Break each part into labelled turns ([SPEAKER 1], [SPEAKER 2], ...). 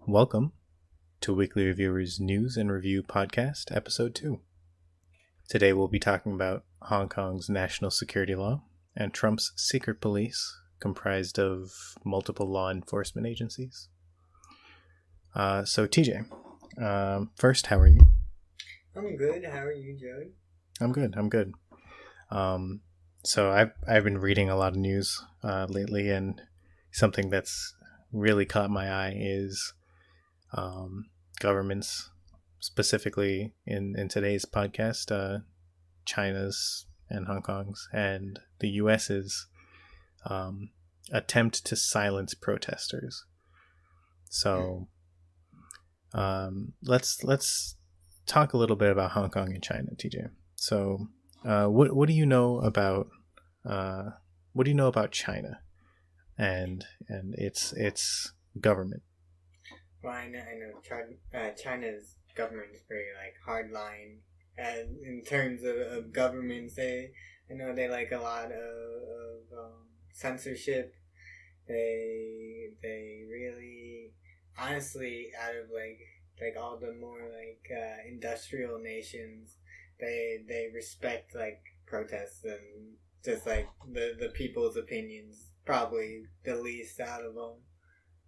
[SPEAKER 1] Welcome to Weekly Reviewers News and Review Podcast, Episode 2. Today we'll be talking about Hong Kong's national security law and Trump's secret police, comprised of multiple law enforcement agencies. So TJ, first, how are you?
[SPEAKER 2] I'm good. How are you, Joey?
[SPEAKER 1] I'm good. So I've been reading a lot of news lately, and something that's really caught my eye is governments, specifically in today's podcast, China's and Hong Kong's and the US's attempt to silence protesters. So let's talk a little bit about Hong Kong and China, TJ. So what do you know about China and its government?
[SPEAKER 2] Well, I know China's government is very hardline, and in terms of governments, I know they like a lot of censorship. They really, honestly, out of all the more industrial nations, they respect protests and just the people's opinions, probably the least out of them.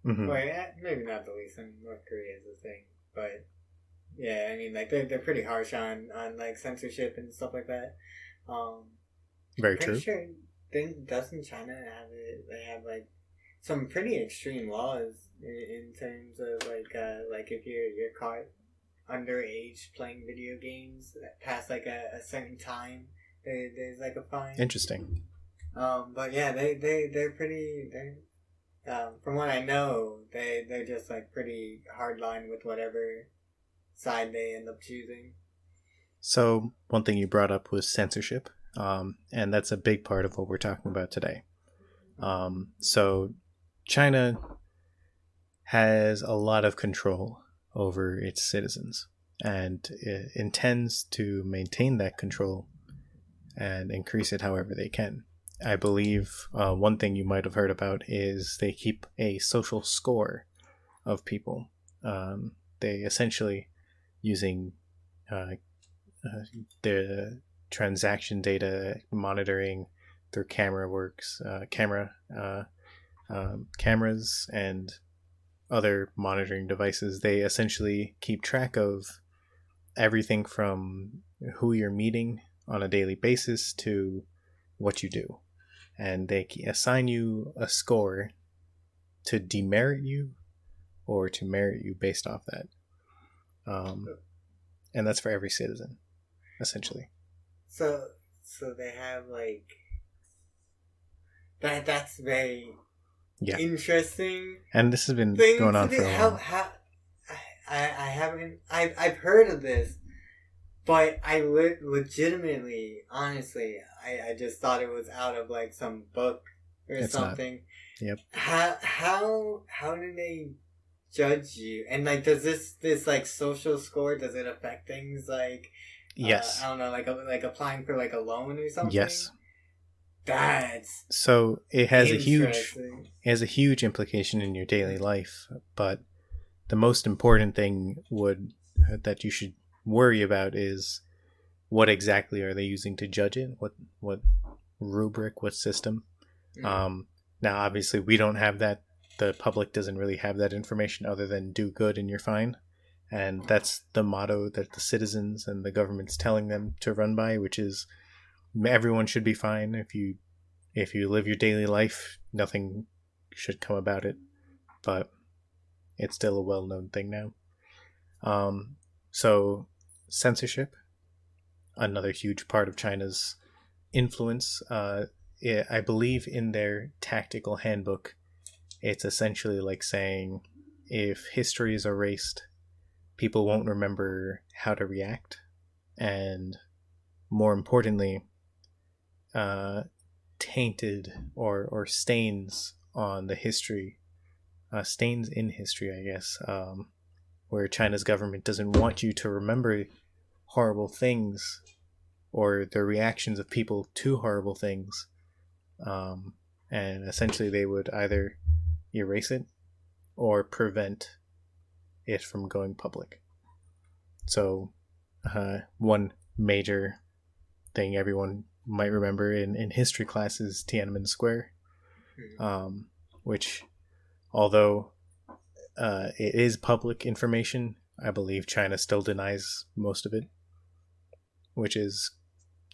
[SPEAKER 1] Mm-hmm.
[SPEAKER 2] Well, yeah, maybe not the least. I mean, North Korea is a thing, but yeah, I mean, they're pretty harsh on censorship and stuff like that.
[SPEAKER 1] Very true.
[SPEAKER 2] Sure. Doesn't China have it? They have some pretty extreme laws in terms of if you're caught underage playing video games past a certain time, there's a fine.
[SPEAKER 1] Interesting.
[SPEAKER 2] But yeah, they're pretty. From what I know, they're just pretty hardline with whatever side they end up choosing.
[SPEAKER 1] So one thing you brought up was censorship, and that's a big part of what we're talking about today. So China has a lot of control over its citizens, and it intends to maintain that control and increase it however they can. I believe one thing you might have heard about is they keep a social score of people. They essentially, using the transaction data monitoring through cameras and other monitoring devices, they essentially keep track of everything from who you're meeting on a daily basis to what you do. And they assign you a score to demerit you or to merit you based off that. And that's for every citizen, essentially.
[SPEAKER 2] So they have that. That's very interesting.
[SPEAKER 1] And this has been going on for a while.
[SPEAKER 2] I haven't. I've heard of this, but I legitimately, honestly, I just thought it was out of some book or
[SPEAKER 1] it's
[SPEAKER 2] something.
[SPEAKER 1] Not. Yep.
[SPEAKER 2] How do they judge you? And does this social score, does it affect things
[SPEAKER 1] yes.
[SPEAKER 2] I don't know, applying for a loan or something?
[SPEAKER 1] Yes.
[SPEAKER 2] That's
[SPEAKER 1] so it has a huge implication in your daily life, but the most important thing that you should worry about is what exactly are they using to judge it? What rubric? What system? Mm. Now, obviously, we don't have that. The public doesn't really have that information other than do good and you're fine. And that's the motto that the citizens and the government's telling them to run by, which is everyone should be fine. If you live your daily life, nothing should come about it. But it's still a well-known thing now. So censorship, another huge part of China's influence. I believe in their tactical handbook, it's essentially like saying if history is erased, people won't remember how to react. And more importantly, tainted or stains on the history, stains in history, I guess, where China's government doesn't want you to remember horrible things or the reactions of people to horrible things. And essentially they would either erase it or prevent it from going public. So one major thing everyone might remember in history class is Tiananmen Square, which, although it is public information, I believe China still denies most of it, which is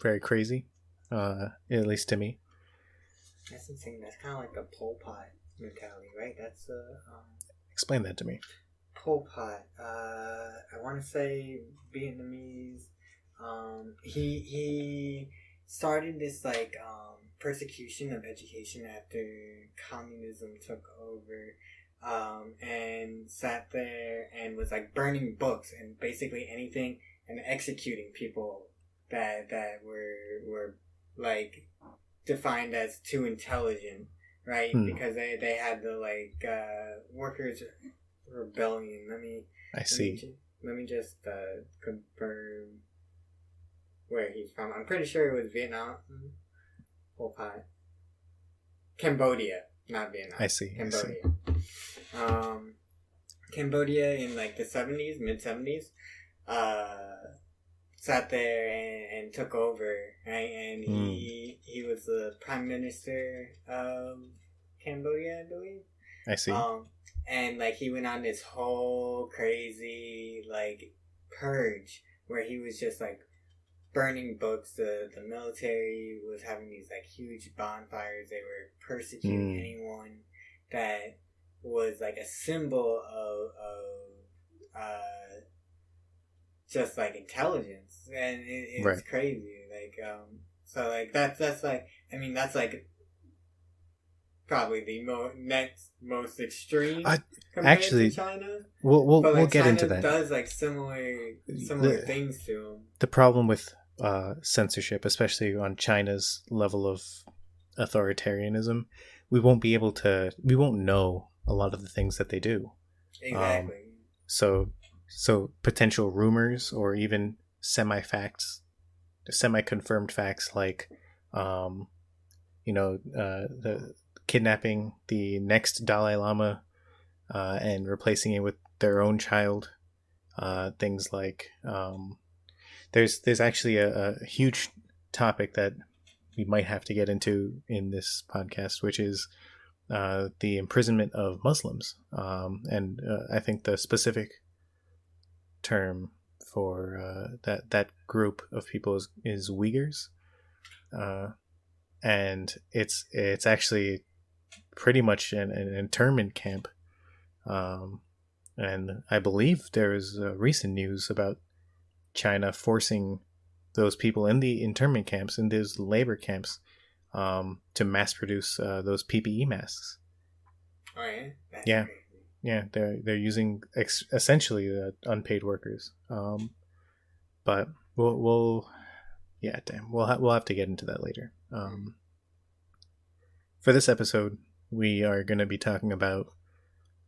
[SPEAKER 1] very crazy, at least to me.
[SPEAKER 2] That's insane. That's kind of like the Pol Pot mentality, right? That's
[SPEAKER 1] Explain that to me.
[SPEAKER 2] Pol Pot. I want to say Vietnamese. He started this like persecution of education after communism took over, and sat there and was like burning books and basically anything and executing people that were like defined as too intelligent, right? Because they had the like workers rebellion. Let me just confirm where he's from. I'm pretty sure it was Vietnam. Pol Pot. Cambodia, not Vietnam.
[SPEAKER 1] I see.
[SPEAKER 2] Cambodia. Cambodia in like the 70s, mid 70s, sat there and took over, right? And he was the prime minister of Cambodia, I believe.
[SPEAKER 1] I see.
[SPEAKER 2] And like he went on this whole crazy like purge where he was just like burning books. The military was having these like huge bonfires. They were persecuting anyone that was like a symbol of just like intelligence, and it's
[SPEAKER 1] right.
[SPEAKER 2] crazy. Like so like that's like, I mean, that's like probably the next most extreme compared to China.
[SPEAKER 1] We'll get into that.
[SPEAKER 2] Does like similar things to them.
[SPEAKER 1] The problem with censorship, especially on China's level of authoritarianism, we won't know a lot of the things that they do.
[SPEAKER 2] Exactly.
[SPEAKER 1] So potential rumors or even semi-confirmed facts like the kidnapping the next Dalai Lama and replacing it with their own child, things like there's actually a huge topic that we might have to get into in this podcast, which is the imprisonment of Muslims, and I think the specific term for that group of people is Uyghurs, and it's actually pretty much an internment camp, and I believe there is recent news about China forcing those people in the internment camps, in those labor camps, to mass produce those PPE masks.
[SPEAKER 2] Oh yeah, that's
[SPEAKER 1] yeah,
[SPEAKER 2] crazy.
[SPEAKER 1] Yeah. They're using essentially unpaid workers. But we'll have to get into that later. For this episode, we are going to be talking about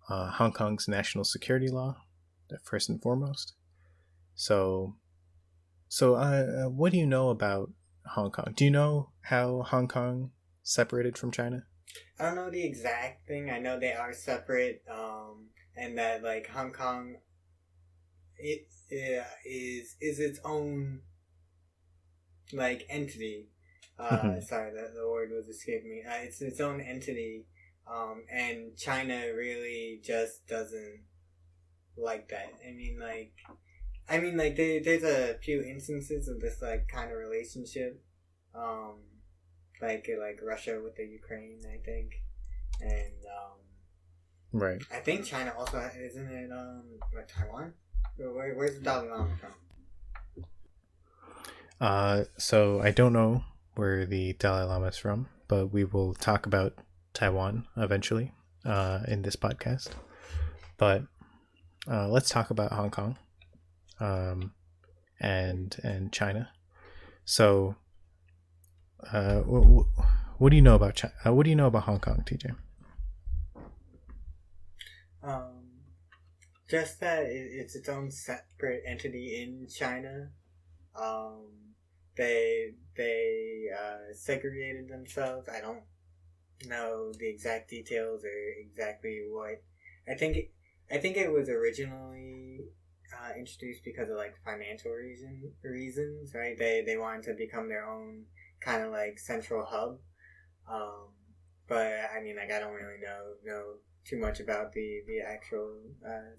[SPEAKER 1] Hong Kong's national security law, first and foremost. So what do you know about Hong Kong? Do you know how Hong Kong separated from China?
[SPEAKER 2] I don't know the exact thing. I know they are separate, and that like Hong Kong, it is its own like entity. Sorry, the word was escaping me. It's its own entity, and China really just doesn't like that. I mean, there's a few instances of this like kind of relationship, like Russia with the Ukraine, I think, and
[SPEAKER 1] right.
[SPEAKER 2] I think China also isn't it like Taiwan? Where's the Dalai Lama from?
[SPEAKER 1] So I don't know where the Dalai Lama is from, but we will talk about Taiwan eventually in this podcast. But let's talk about Hong Kong and China. So what do you know about China? What do you know about Hong Kong, TJ?
[SPEAKER 2] Just that it's its own separate entity in China. They segregated themselves. I don't know the exact details or exactly what. I think I think it was originally introduced because of like financial reasons, right? They wanted to become their own kind of like central hub. But I mean, like I don't really know too much about the actual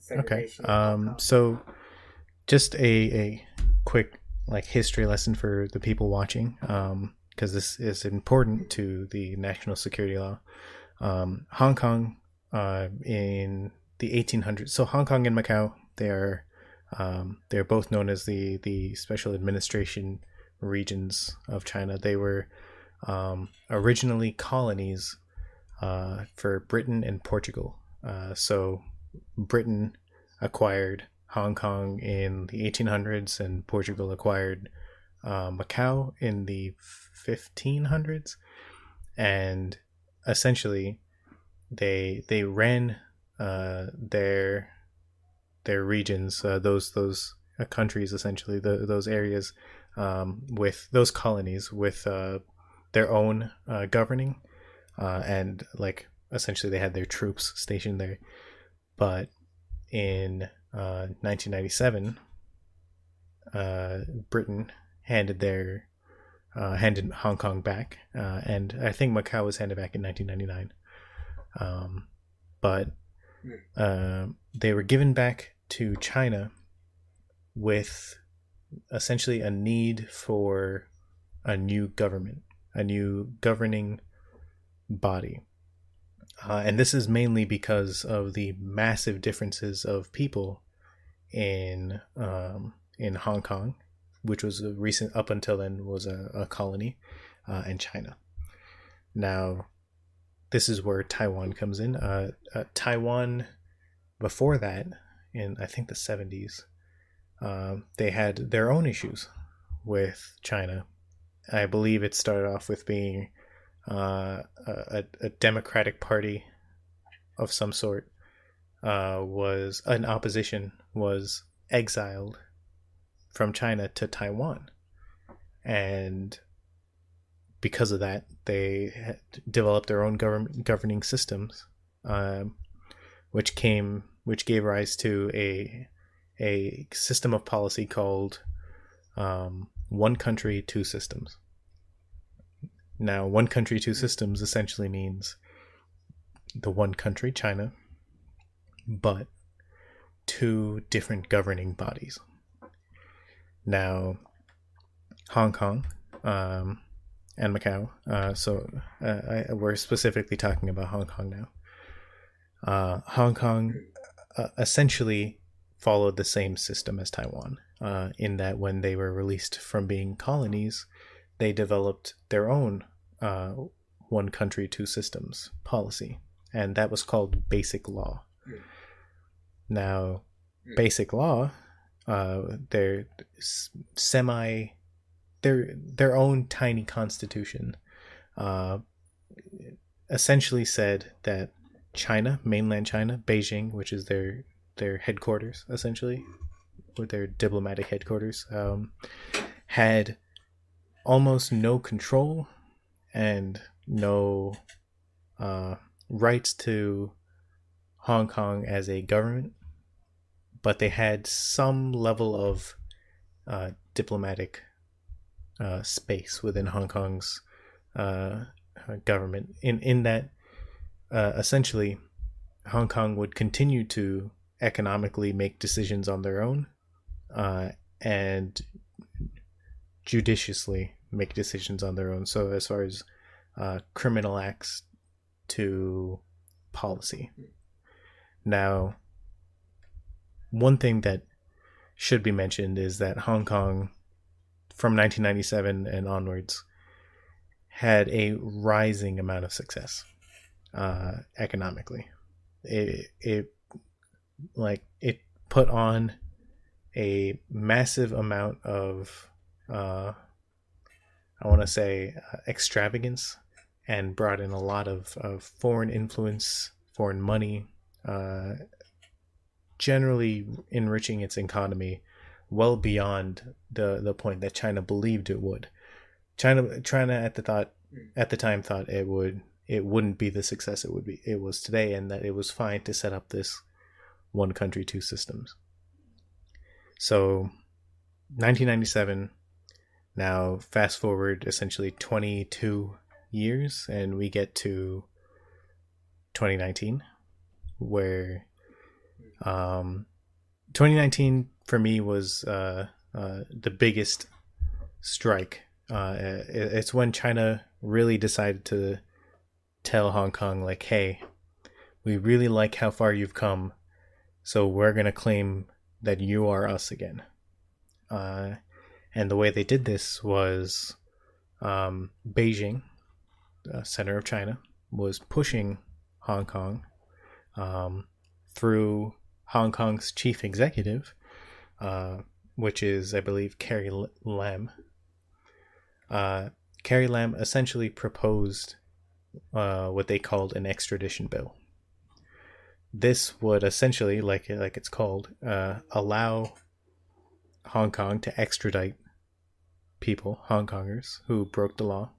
[SPEAKER 2] segregation.
[SPEAKER 1] Okay. So just a quick like history lesson for the people watching, because this is important to the national security law. Hong Kong in the 1800s. So Hong Kong and Macau, they're both known as the special administration regions of China. They were originally colonies for Britain and Portugal. So Britain acquired Hong Kong in the 1800s, and Portugal acquired Macau in the 1500s, and essentially they ran their regions, those countries, essentially those areas, with those colonies with their own governing, and like essentially they had their troops stationed there. But in 1997, Britain handed Hong Kong back, and I think Macau was handed back in 1999. But they were given back to China with essentially a need for a new government, a new governing body. And this is mainly because of the massive differences of people in Hong Kong, which was up until then was a colony, and China. Now, this is where Taiwan comes in. Taiwan, before that, in I think the 70s, they had their own issues with China. I believe it started off with being a democratic party of some sort, was an opposition, was exiled from China to Taiwan, and because of that they developed their own governing systems, which gave rise to a system of policy called one country, two systems. Now, one country, two systems essentially means the one country, China, but two different governing bodies. Now, Hong Kong and Macau, we're specifically talking about Hong Kong now. Hong Kong essentially followed the same system as Taiwan, in that when they were released from being colonies, they developed their own one country, two systems policy, and that was called Basic Law. Now, Basic Law, their own tiny constitution, essentially said that China, mainland China, Beijing, which is their headquarters, essentially, with their diplomatic headquarters, had almost no control and no rights to Hong Kong as a government, but they had some level of diplomatic space within Hong Kong's government, in that essentially Hong Kong would continue to economically make decisions on their own, and judiciously make decisions on their own. So as far as criminal acts to policy. Now, one thing that should be mentioned is that Hong Kong, from 1997 and onwards, had a rising amount of success economically. It put on a massive amount of extravagance, and brought in a lot of foreign influence, foreign money, generally enriching its economy well beyond the point that China believed it would. China at the time thought it wouldn't be the success it was today, and that it was fine to set up this one country, two systems. So 1997, now fast forward essentially 22 years, and we get to 2019, where 2019 for me was the biggest strike. It's when China really decided to tell Hong Kong, like, hey, we really like how far you've come, so we're going to claim that you are us again. And the way they did this was Beijing, center of China, was pushing Hong Kong through Hong Kong's chief executive, which is, I believe, Carrie Lam. Carrie Lam essentially proposed what they called an extradition bill. This would essentially, like it's called, allow Hong Kong to extradite people, Hong Kongers, who broke the law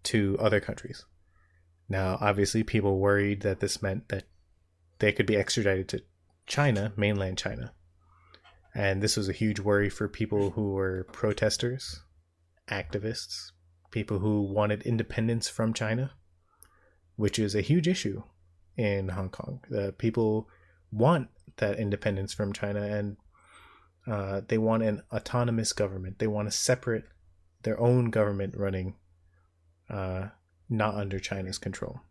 [SPEAKER 1] to other countries. Now, obviously, people worried that this meant that they could be extradited to China, mainland China. And this was a huge worry for people who were protesters, activists, people who wanted independence from China, which is a huge issue in Hong Kong. People want that independence from China, and they want an autonomous government. They want a separate, their own government running, not under China's control.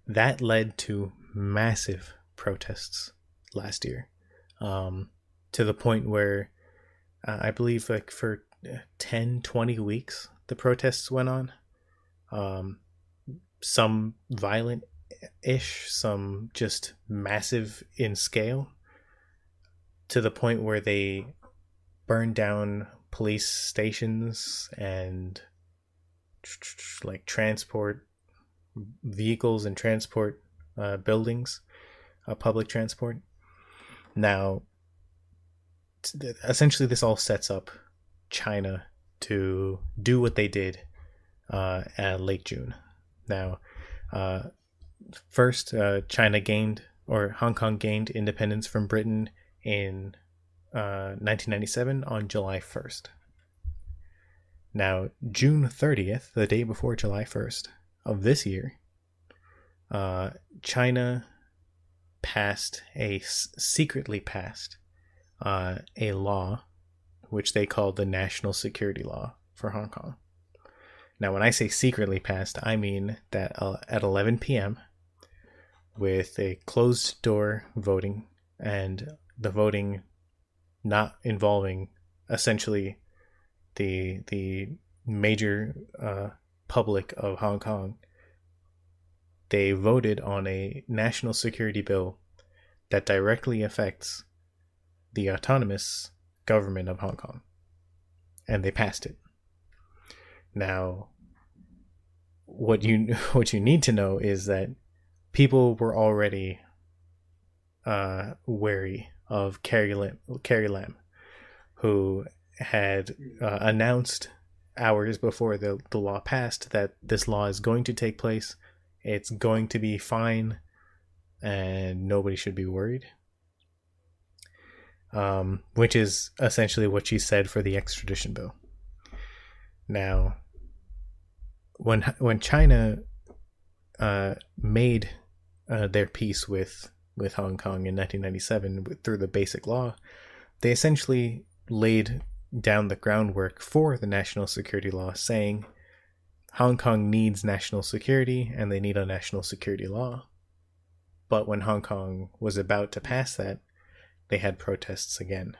[SPEAKER 1] That led to massive protests last year, to the point where I believe like for 10, 20 weeks, the protests went on. Some violent-ish, some just massive in scale, to the point where they burned down police stations and like transport vehicles and transport buildings, public transport. Now, essentially, this all sets up China to do what they did at late June. Now, first, China gained, or Hong Kong gained independence from Britain in 1997 on July 1st. Now, June 30th, the day before July 1st of this year, China secretly passed a law which they called the National Security Law for Hong Kong. Now, when I say secretly passed, I mean that at 11 p.m., with a closed door voting, and the voting not involving essentially the major public of Hong Kong, they voted on a national security bill that directly affects the autonomous government of Hong Kong, and they passed it. Now, what you need to know is that people were already wary of Carrie Lam, who had announced hours before the law passed that this law is going to take place. It's going to be fine, and nobody should be worried. Which is essentially what she said for the extradition bill. Now, when China made their peace with Hong Kong in 1997 through the Basic Law, they essentially laid down the groundwork for the national security law, saying Hong Kong needs national security and they need a national security law. But when Hong Kong was about to pass that, they had protests again,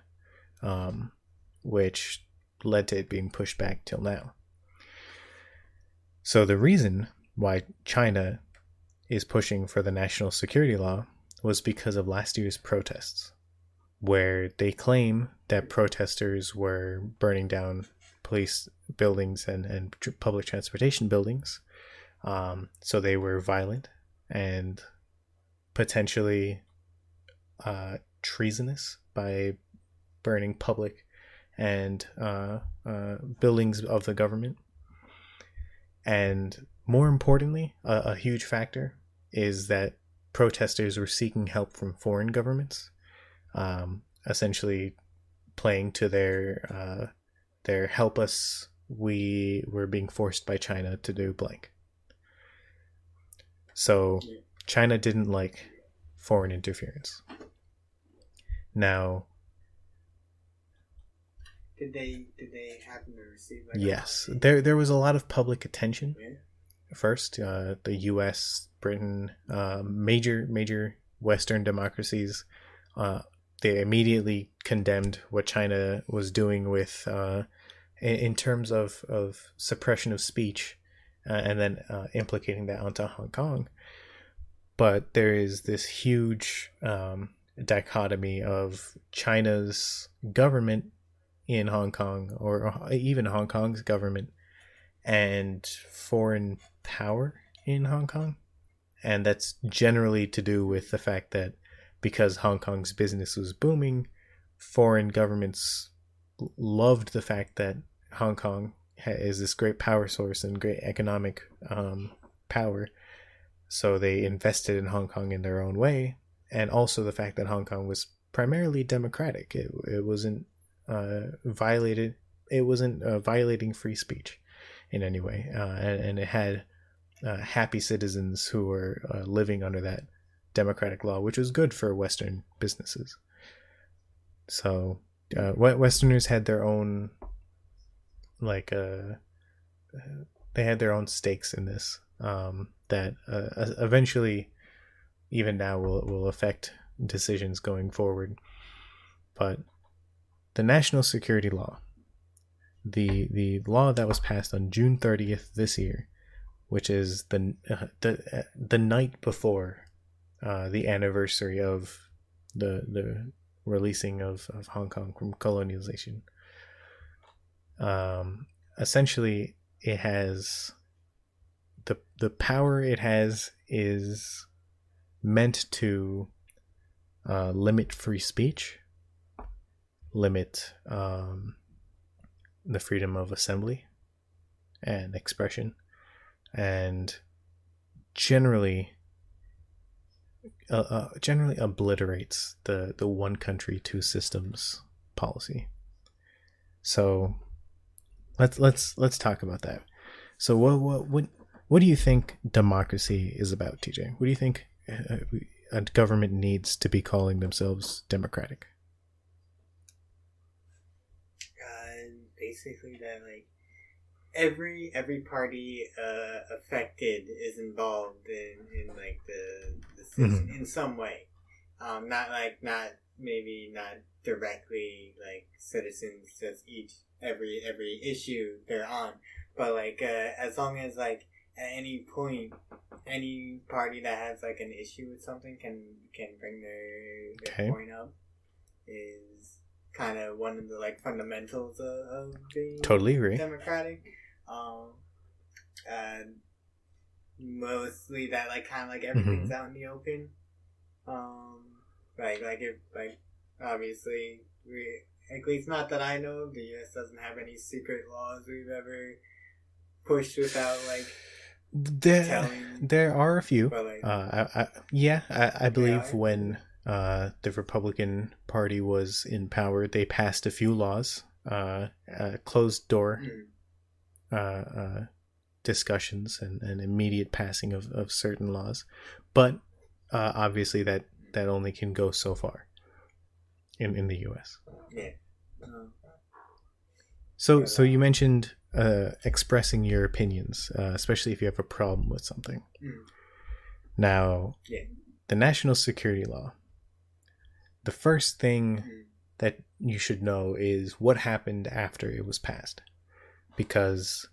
[SPEAKER 1] which led to it being pushed back till now. So the reason why China is pushing for the national security law was because of last year's protests, where they claim that protesters were burning down police buildings and public transportation buildings. So they were violent and potentially treasonous by burning public and buildings of the government. And more importantly, a huge factor is that protesters were seeking help from foreign governments, essentially playing to their help us, we were being forced by China to do blank. So China didn't like foreign interference. Now,
[SPEAKER 2] did they happen to receive
[SPEAKER 1] yes, there was a lot of public attention. First, the U.S., Britain, major Western democracies, they immediately condemned what China was doing with, in terms of suppression of speech, and then implicating that onto Hong Kong. But there is this huge dichotomy of China's government in Hong Kong, or even Hong Kong's government, and foreign power in Hong Kong. And that's generally to do with the fact that because Hong Kong's business was booming, foreign governments loved the fact that Hong Kong is this great power source and great economic power. So they invested in Hong Kong in their own way. And also the fact that Hong Kong was primarily democratic. It wasn't violated. It wasn't violating free speech in any way. And it had happy citizens who were living under that democratic law, which was good for Western businesses. So Westerners had their own, they had their own stakes in this, that eventually, even now, will affect decisions going forward. But the national security law, the law that was passed on June 30th this year, which is the night before the anniversary of the releasing of Hong Kong from colonialization. Essentially, it has the power it has is meant to limit free speech, limit the freedom of assembly and expression, and generally obliterates the one country, two systems policy. So let's talk about that. So what do you think democracy is about, TJ? What do you think a government needs to be calling themselves democratic?
[SPEAKER 2] Basically that every party affected is involved in the system in some way. Not directly citizens, just every issue they're on, but as long as at any point any party that has an issue with something can bring their point up is kind of one of the fundamentals of being
[SPEAKER 1] totally agree
[SPEAKER 2] democratic. Mostly that everything's out in the open. Obviously at least not that I know of, the U.S. doesn't have any secret laws we've ever pushed without
[SPEAKER 1] there are a few, but I believe when the Republican Party was in power, they passed a few laws, closed door discussions and immediate passing of certain laws, but obviously that only can go so far in the U.S. So you mentioned expressing your opinions, especially if you have a problem with something. Now, the national security law, the first thing that you should know is what happened after it was passed. Because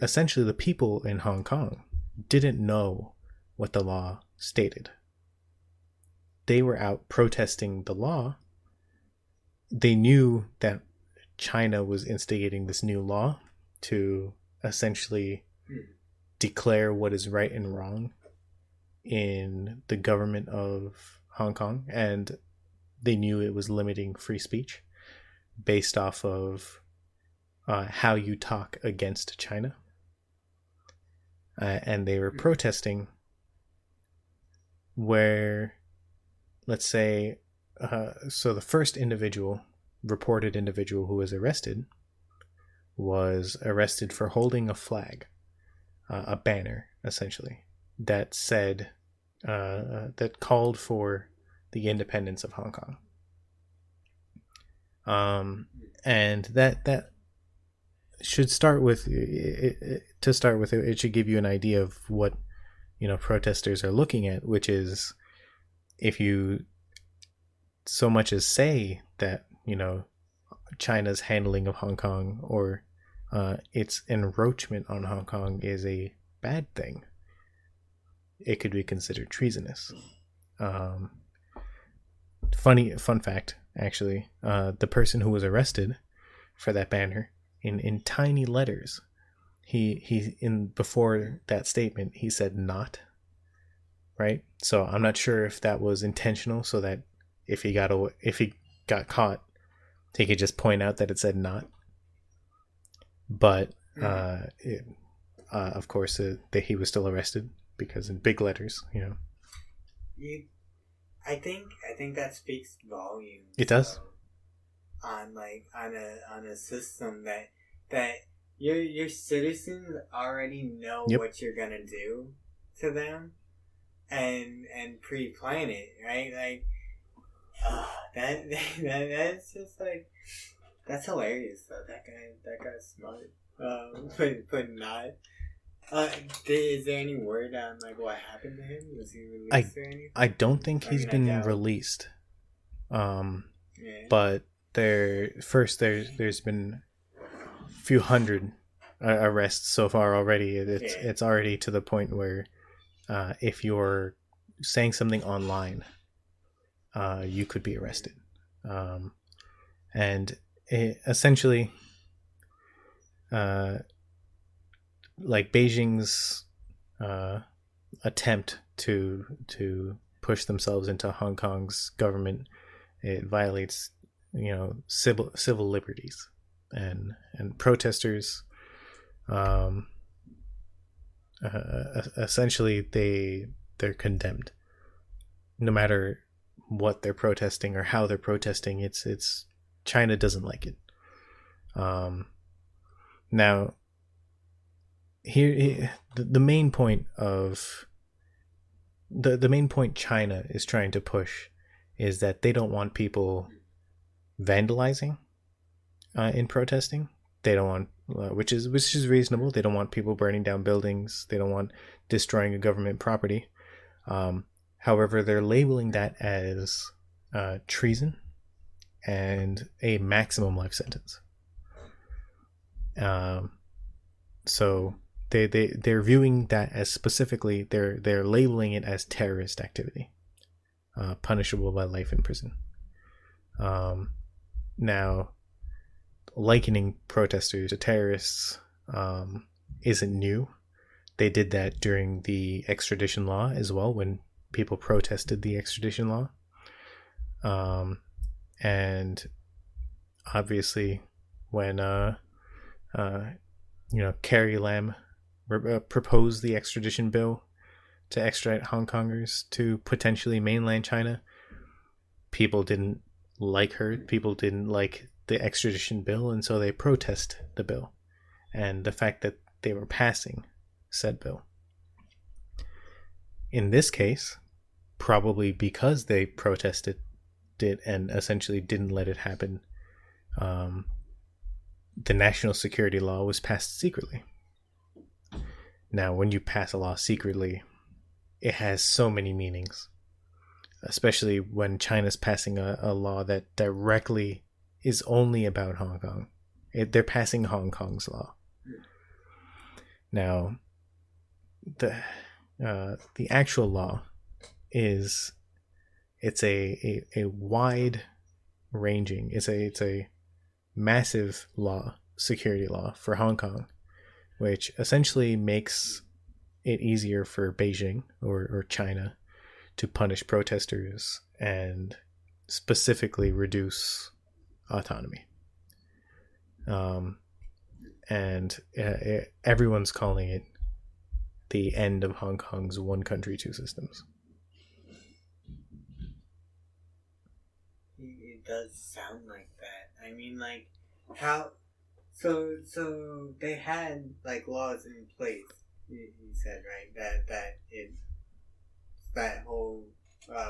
[SPEAKER 1] essentially the people in Hong Kong didn't know what the law stated. They were out protesting the law. They knew that China was instigating this new law to essentially declare what is right and wrong in the government of Hong Kong, and they knew it was limiting free speech based off of how you talk against China. And they were protesting where, let's say, so the first reported individual who was arrested for holding a flag, a banner, essentially, that said, that called for the independence of Hong Kong. And that should start with, it should give you an idea of what, protesters are looking at, which is, if you so much as say that, China's handling of Hong Kong or its encroachment on Hong Kong is a bad thing, it could be considered treasonous. Fun fact, actually, the person who was arrested for that banner, in tiny letters, he before that statement, he said "not," right? So I'm not sure if that was intentional, so that if he got caught, he could just point out that it said "not." But of course, that he was still arrested, because in big letters,
[SPEAKER 2] I think that speaks volumes.
[SPEAKER 1] It does.
[SPEAKER 2] On a system that your citizens already know what you're gonna do to them, and pre-plan it, right? Like, that's just like, that's hilarious though. That guy's smart. But not. Is there any word on like what happened to him? Was he released or anything?
[SPEAKER 1] I don't think he's been released. But there's been a few hundred arrests so far already. It's already to the point where if you're saying something online, you could be arrested. And essentially, like Beijing's attempt to push themselves into Hong Kong's government, it violates, civil liberties, and protesters, essentially they're condemned, no matter what they're protesting or how they're protesting. It's China doesn't like it. Now, here the main point of the main point China is trying to push is that they don't want people vandalizing in protesting. They don't want, which is reasonable. They don't want people burning down buildings. They don't want destroying a government property. However, they're labeling that as treason and a maximum life sentence. So they're viewing that as, specifically, they're labeling it as terrorist activity, punishable by life in prison. Now, likening protesters to terrorists isn't new. They did that during the extradition law as well, when people protested the extradition law. And obviously, when Carrie Lam proposed the extradition bill to extradite Hong Kongers to potentially mainland China, people didn't like her. People didn't like the extradition bill, and so they protest the bill and the fact that they were passing said bill. In this case, probably because they protested it and essentially didn't let it happen, the national security law was passed secretly. Now, when you pass a law secretly, it has so many meanings, especially when China's passing a law that directly is only about Hong Kong. They're passing Hong Kong's law. Now, the actual law is, it's a wide ranging, it's a massive law, security law for Hong Kong, which essentially makes it easier for Beijing or China to punish protesters and specifically reduce autonomy. And everyone's calling it the end of Hong Kong's one country, two systems.
[SPEAKER 2] does sound like that. I mean, like, how... So they had, like, laws in place, you said, right? That whole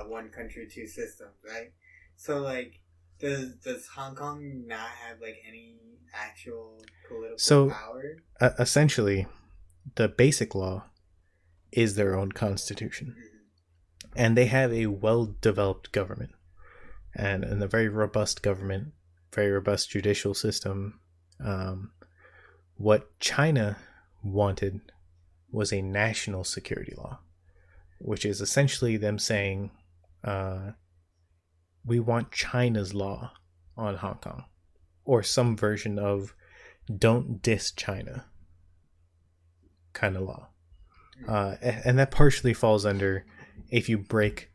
[SPEAKER 2] one country, two systems, right? So, like, does Hong Kong not have, like, any actual political power?
[SPEAKER 1] Essentially, the basic law is their own constitution. Mm-hmm. And they have a well-developed government. And a very robust government, very robust judicial system. What China wanted was a national security law, which is essentially them saying, we want China's law on Hong Kong, or some version of don't diss China kind of law. And that partially falls under, if you break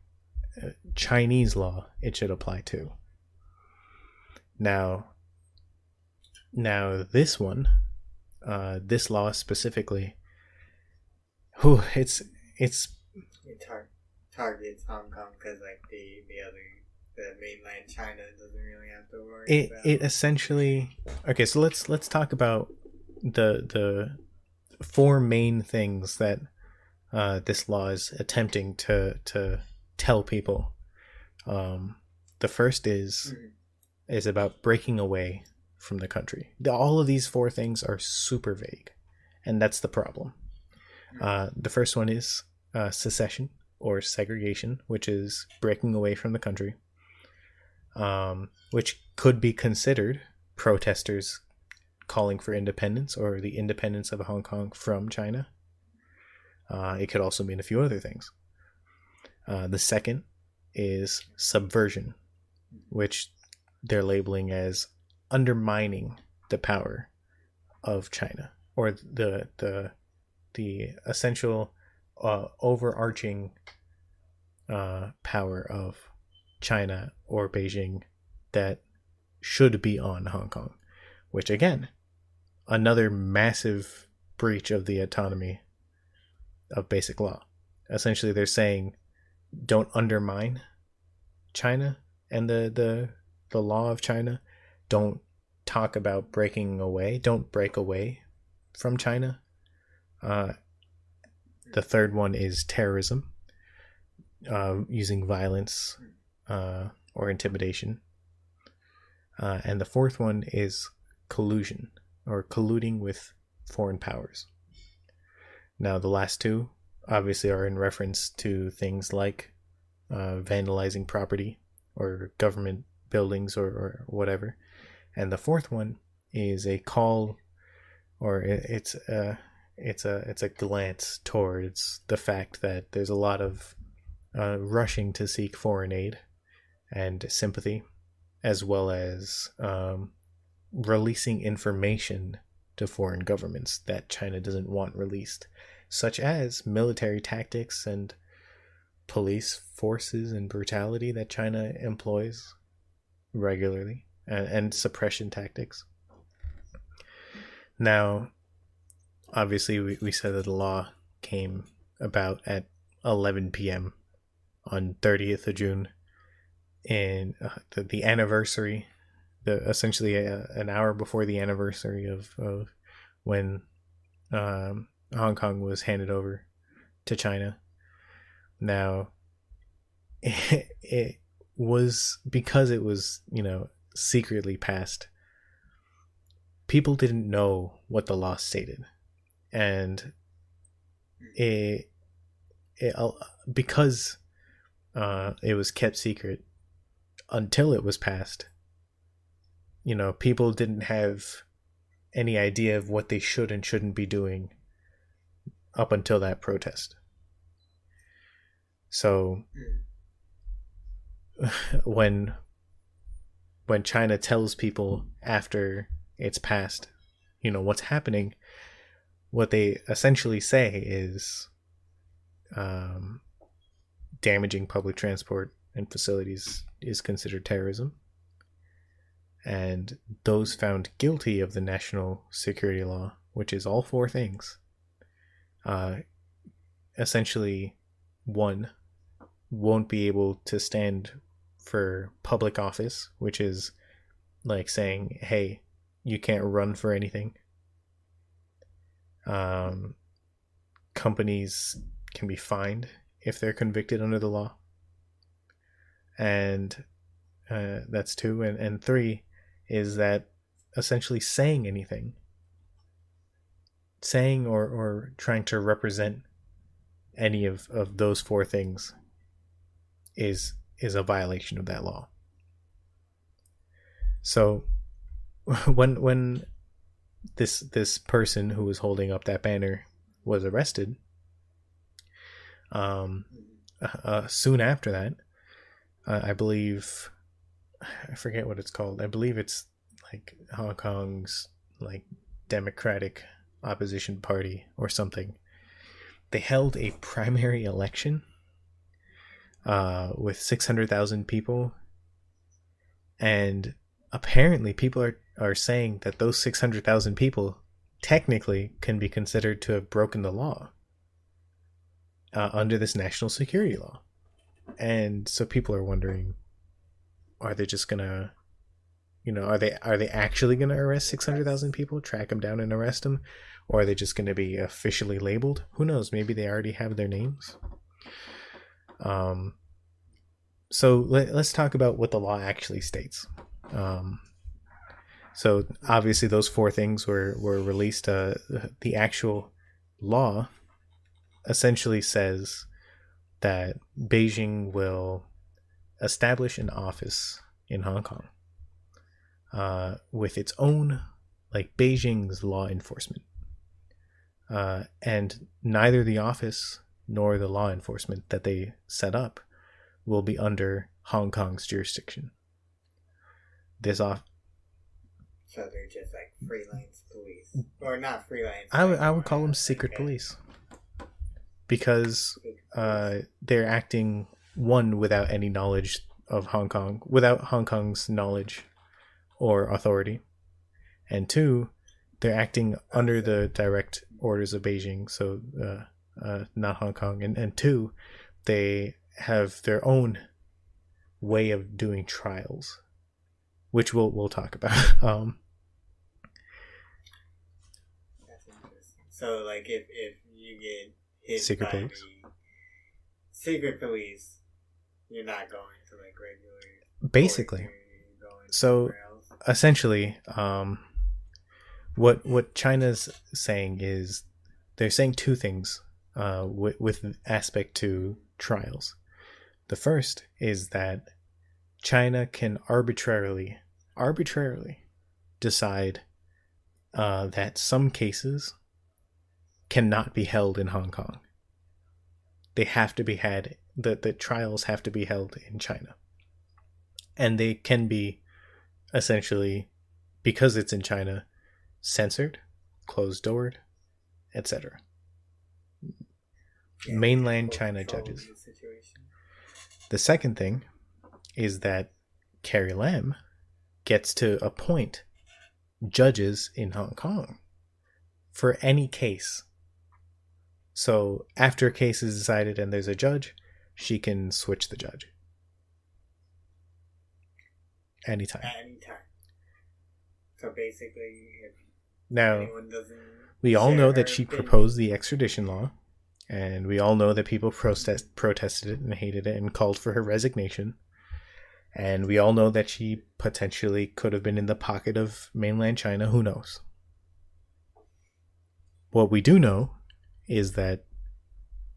[SPEAKER 1] Chinese law, it should apply too. Now this one, this law specifically, it
[SPEAKER 2] targets Hong Kong because, like, the mainland China doesn't really have to worry about
[SPEAKER 1] it. Essentially, okay. So let's talk about the four main things that this law is attempting to tell people. The first is about breaking away from the country. All of these four things are super vague, and that's the problem. The first one is secession or segregation, which is breaking away from the country, which could be considered protesters calling for independence or the independence of Hong Kong from China. It could also mean a few other things. The second is subversion, which they're labeling as undermining the power of China, or the essential overarching power of China or Beijing that should be on Hong Kong, which again, another massive breach of the autonomy of basic law. Essentially, they're saying don't undermine China and the law of China. Don't talk about breaking away. Don't break away from China. The third one is terrorism, using violence or intimidation. And the fourth one is collusion, or colluding with foreign powers. Now, the last two obviously are in reference to things like vandalizing property or government buildings or whatever. And the fourth one is a call, or it's a glance towards the fact that there's a lot of rushing to seek foreign aid and sympathy, as well as releasing information to foreign governments that China doesn't want released, such as military tactics and police forces and brutality that China employs regularly, and suppression tactics. Now, obviously, we said that the law came about at 11 p.m. on 30th of June, and the anniversary, essentially an hour before the anniversary of when Hong Kong was handed over to China. Now, it was, because it was, secretly passed, people didn't know what the law stated. And because it was kept secret until it was passed, people didn't have any idea of what they should and shouldn't be doing up until that protest. So when China tells people after it's passed, what's happening, what they essentially say is damaging public transport and facilities is considered terrorism. And those found guilty of the national security law, which is all four things, essentially, one, won't be able to stand for public office, which is like saying, hey, you can't run for anything. Companies can be fined if they're convicted under the law. And that's 2. And 3 is that essentially saying anything, saying or trying to represent any of those 4 things is a violation of that law. So when this person who was holding up that banner was arrested, soon after that, I believe, I forget what it's called. I believe it's like Hong Kong's like Democratic Opposition Party or something. They held a primary election with 600,000 people, and apparently people are saying that those 600,000 people technically can be considered to have broken the law under this national security law. And so people are wondering, are they just gonna, are they actually gonna arrest 600,000 people, track them down and arrest them, or are they just gonna be officially labeled? Who knows? Maybe they already have their names. So let's talk about what the law actually states. So obviously those 4 things were released. The actual law essentially says that Beijing will establish an office in Hong Kong with its own, like Beijing's law enforcement. And neither the office nor the law enforcement that they set up will be under Hong Kong's jurisdiction. So
[SPEAKER 2] they're just like freelance police, or not freelance.
[SPEAKER 1] I would call them secret police, because they're acting, 1, without any knowledge of Hong Kong, without Hong Kong's knowledge or authority, and 2, they're acting under the direct orders of Beijing, so not Hong Kong, and 2, they have their own way of doing trials, which we'll talk about.
[SPEAKER 2] That's interesting. So, like, if you get hit
[SPEAKER 1] secret
[SPEAKER 2] by
[SPEAKER 1] police,
[SPEAKER 2] secret police, you're not going to like regular.
[SPEAKER 1] Basically, so essentially, what China's saying is they're saying 2 things with aspect to trials. The first is that China can arbitrarily decide that some cases cannot be held in Hong Kong. They have to be the trials have to be held in China. And they can be essentially, because it's in China, censored, closed-doored, etc. Mainland China judges. The second thing is that Carrie Lam gets to appoint judges in Hong Kong for any case. So after a case is decided and there's a judge, she can switch the judge. Anytime.
[SPEAKER 2] So basically, if
[SPEAKER 1] now, we all know that she proposed the extradition law, and we all know that people protested it and hated it and called for her resignation. And we all know that she potentially could have been in the pocket of mainland China. Who knows? What we do know is that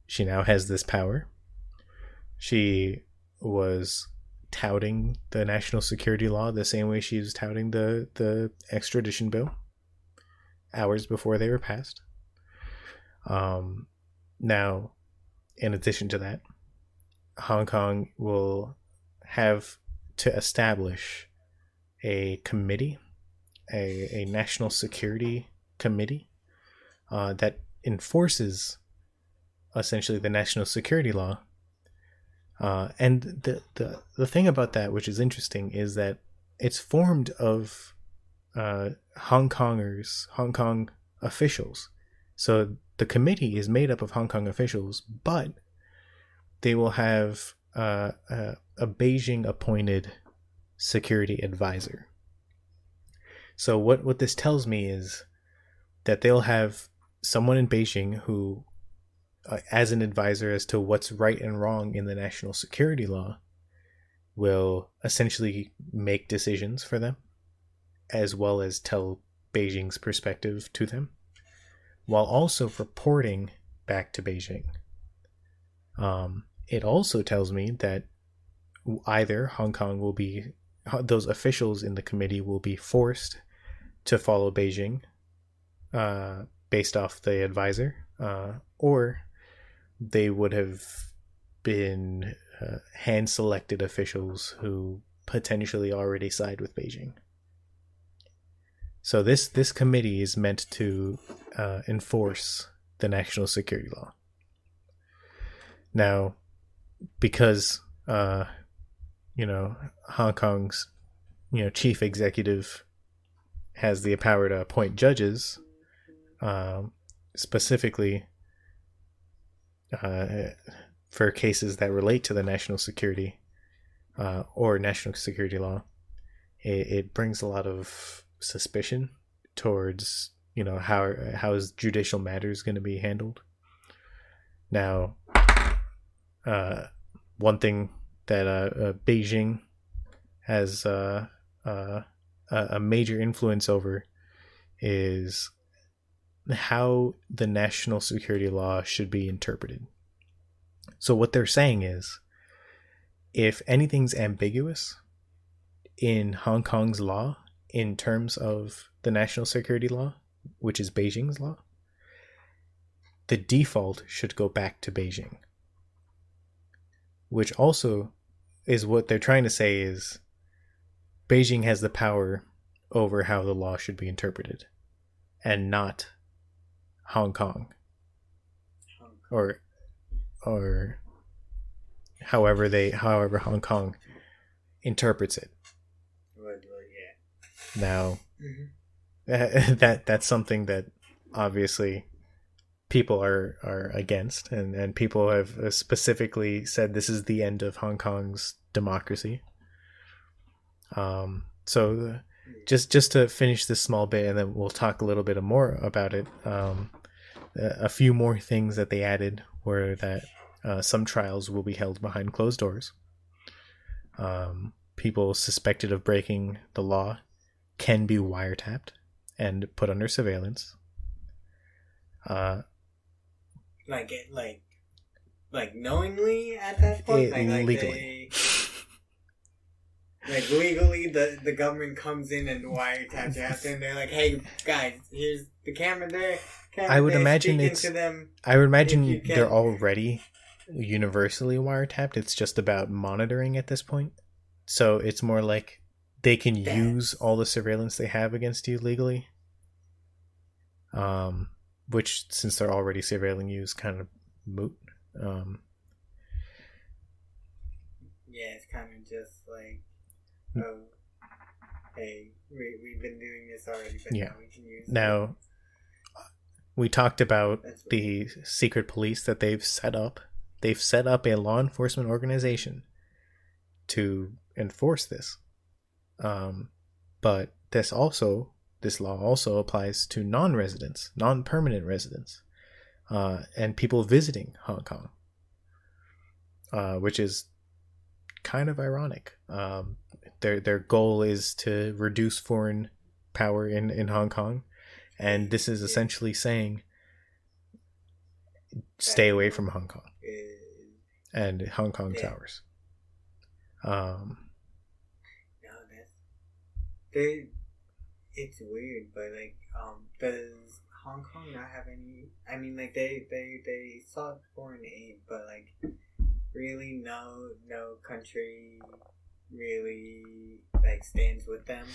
[SPEAKER 1] she now has this power. She was touting the national security law the same way she was touting the extradition bill hours before they were passed. Now, in addition to that, Hong Kong will have to establish a committee, a national security committee that enforces essentially the national security law. And the thing about that, which is interesting, is that it's formed of Hong Kong officials. So the committee is made up of Hong Kong officials, but they will have a Beijing appointed security advisor. So what this tells me is that they'll have someone in Beijing who, as an advisor as to what's right and wrong in the national security law, will essentially make decisions for them, as well as tell Beijing's perspective to them, while also reporting back to Beijing. It also tells me that either Hong Kong will be, those officials in the committee will be forced to follow Beijing based off the advisor, or they would have been hand-selected officials who potentially already side with Beijing. So this committee is meant to enforce the national security law. Now, because Hong Kong's chief executive has the power to appoint judges, specifically for cases that relate to the national security or national security law, it brings a lot of suspicion towards how is judicial matters going to be handled. Now, one thing that Beijing has a major influence over is how the national security law should be interpreted. So what they're saying is, if anything's ambiguous in Hong Kong's law in terms of the national security law, which is Beijing's law, the default should go back to Beijing. Which also is what they're trying to say is Beijing has the power over how the law should be interpreted, and not Hong Kong. Or however Hong Kong interprets it. Now, that's something that obviously people are against, and people have specifically said this is the end of Hong Kong's democracy. So just to finish this small bit, and then we'll talk a little bit more about it. A few more things that they added were that some trials will be held behind closed doors. People suspected of breaking the law can be wiretapped and put under surveillance.
[SPEAKER 2] Like knowingly at that point,
[SPEAKER 1] legally.
[SPEAKER 2] Legally, the government comes in and wiretaps you after, and they're like, "Hey guys, here's the camera there."
[SPEAKER 1] I would imagine they're already universally wiretapped. It's just about monitoring at this point. So it's more like they can use all the surveillance they have against you legally. Which, since they're already surveilling you, is kind of moot.
[SPEAKER 2] Yeah, it's kind of just like, hey, we've been doing this already, but now we can use it.
[SPEAKER 1] Now, we talked about the secret police that they've set up. They've set up a law enforcement organization to enforce this. But this law also applies to non-residents, non-permanent residents, and people visiting Hong Kong, which is kind of ironic. Their goal is to reduce foreign power in Hong Kong, and this is essentially saying stay away from Hong Kong and Hong Kong towers.
[SPEAKER 2] It's weird, but does Hong Kong not have any? I mean, they sought foreign aid, but really no country really stands with them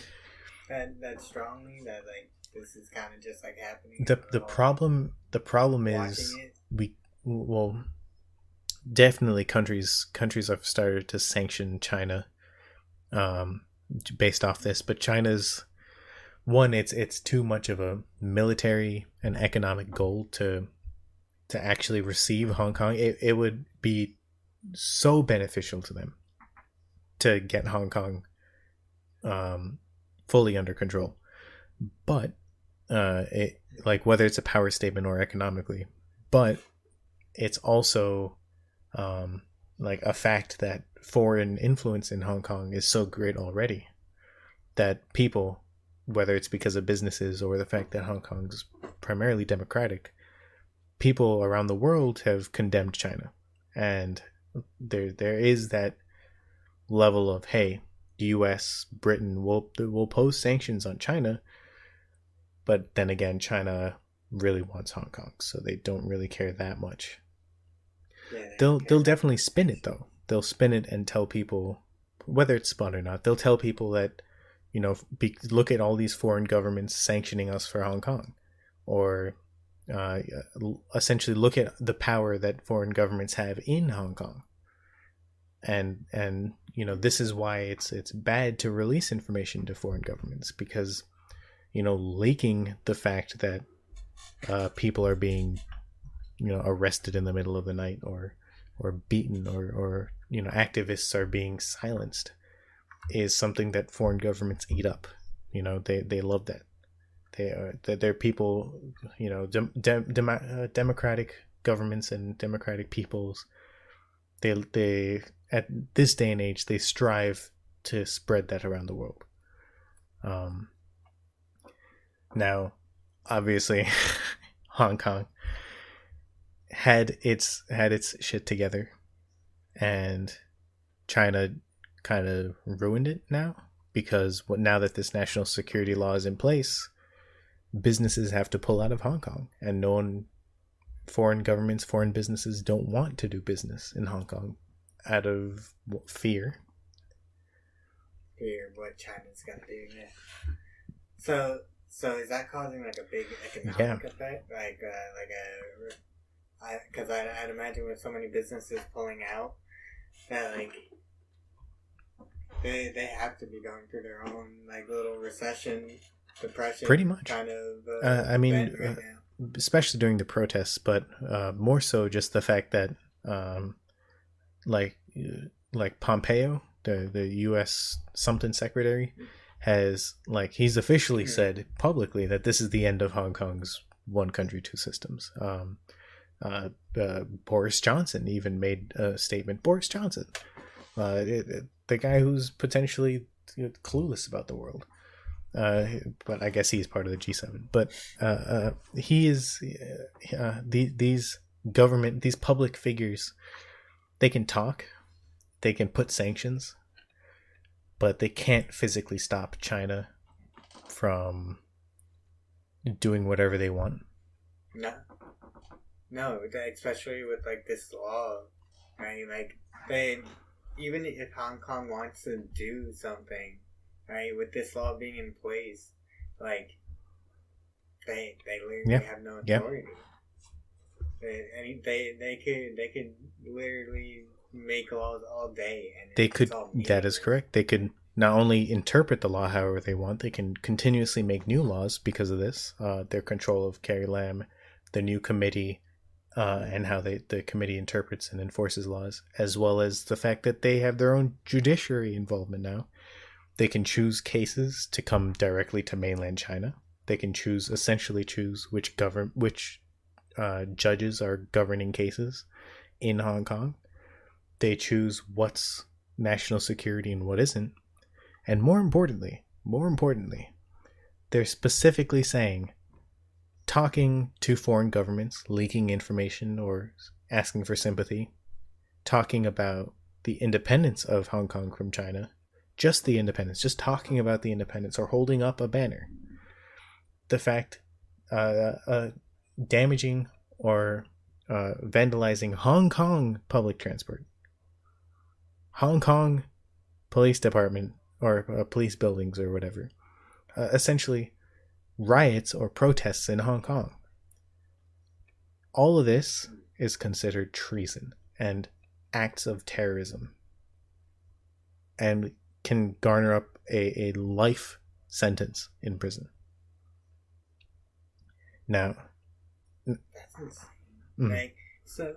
[SPEAKER 2] that strongly. That this is kind of just happening.
[SPEAKER 1] The problem is definitely countries have started to sanction China based off this, but China's it's too much of a military and economic goal to actually receive Hong Kong. It would be so beneficial to them to get Hong Kong fully under control. But it, like, whether it's a power statement or economically, but it's also like a fact that foreign influence in Hong Kong is so great already that people, whether it's because of businesses or the fact that Hong Kong's primarily democratic, people around the world have condemned China. And there is that level of, hey, the US, Britain will pose sanctions on China, but then again, China really wants Hong Kong, so they don't really care that much. Yeah, they'll definitely spin it though. They'll spin it and tell people, whether it's spun or not, they'll tell people that, you know, look at all these foreign governments sanctioning us for Hong Kong, or essentially look at the power that foreign governments have in Hong Kong. And you know, this is why it's bad to release information to foreign governments, because, you know, leaking the fact that people are being, you know, arrested in the middle of the night, or beaten, or you know, activists are being silenced, is something that foreign governments eat up. You know, they love that. They're people, you know, democratic governments and democratic peoples. They at this day and age, they strive to spread that around the world. Now, obviously, Hong Kong had its shit together, and China kind of ruined it now, because now that this national security law is in place, businesses have to pull out of Hong Kong, and foreign governments, foreign businesses don't want to do business in Hong Kong out of fear.
[SPEAKER 2] Fear of what China's gonna do, yeah. So is that causing like a big economic effect? Because I'd imagine with so many businesses pulling out, that like they have to be going through their own like little recession, depression,
[SPEAKER 1] pretty much
[SPEAKER 2] kind of.
[SPEAKER 1] I mean, right especially during the protests, but more so just the fact that like Pompeo, the U.S. something secretary, has, like, he's officially said publicly that this is the end of Hong Kong's one country, two systems. Boris Johnson even made a statement. Boris Johnson, the guy who's potentially clueless about the world. But I guess he's part of the G7. But he is these public figures. They can talk, they can put sanctions, but they can't physically stop China from doing whatever they want.
[SPEAKER 2] No, especially with like this law, right? Like even if Hong Kong wants to do something, right, with this law being in place, like they literally have no authority. They could literally make laws all day, and
[SPEAKER 1] they could. That is correct. They could not only interpret the law however they want, they can continuously make new laws because of this. Their control of Carrie Lam, the new committee, and how the committee interprets and enforces laws, as well as the fact that they have their own judiciary involvement now. They can choose cases to come directly to mainland China. They can essentially choose which judges are governing cases in Hong Kong. They choose what's national security and what isn't. And more importantly, they're specifically saying, talking to foreign governments, leaking information or asking for sympathy, talking about the independence of Hong Kong from China, just the independence, just talking about the independence or holding up a banner. The fact, damaging or vandalizing Hong Kong public transport, Hong Kong police department or police buildings or whatever, essentially riots or protests in Hong Kong. All of this is considered treason and acts of terrorism, and can garner up a life sentence in prison. Now,
[SPEAKER 2] that's insane. Right? So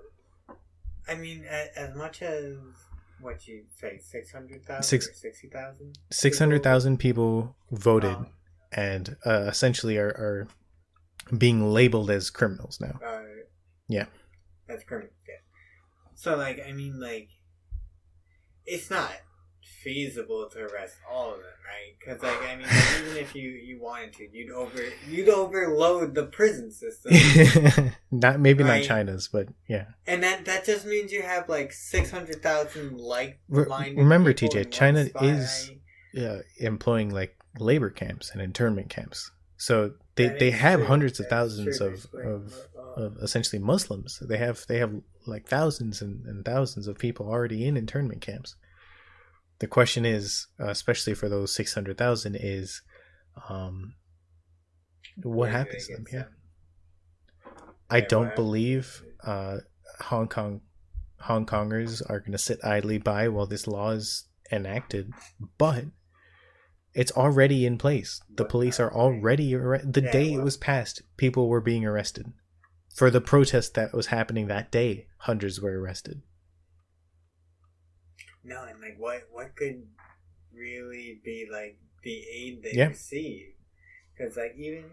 [SPEAKER 2] I mean, as much as what you say, 600,000 or 60,000?
[SPEAKER 1] 600,000 people voted and essentially are being labeled as criminals now. Yeah.
[SPEAKER 2] That's criminals, yeah. So, like, I mean, like, it's not feasible to arrest all of them, right? Because, like, I mean, like, even if you wanted to, you'd overload the prison system.
[SPEAKER 1] Not China's, but yeah.
[SPEAKER 2] And that just means you have like 600,000 like-minded.
[SPEAKER 1] Remember, TJ, China is employing like labor camps and internment camps, so they have hundreds of thousands of essentially Muslims. They have like thousands and thousands of people already in internment camps. The question is, especially for those 600,000, is what happens to them? Yeah. I don't believe Hong Kongers are going to sit idly by while this law is enacted, but it's already in place. The police are already the day it was passed, people were being arrested for the protest that was happening that day. Hundreds were arrested.
[SPEAKER 2] No, and like what could really be like the aid they receive? Because like even.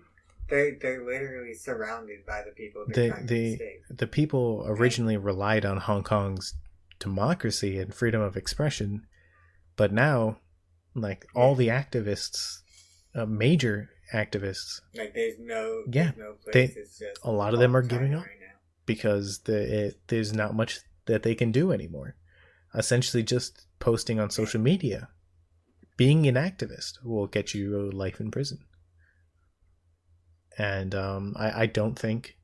[SPEAKER 2] They're literally surrounded by the people.
[SPEAKER 1] The people originally relied on Hong Kong's democracy and freedom of expression, but now, like all the activists, major activists,
[SPEAKER 2] like there's no
[SPEAKER 1] place. A lot of them are giving up because there's not much that they can do anymore. Essentially, just posting on social media, being an activist will get you life in prison. And I don't think,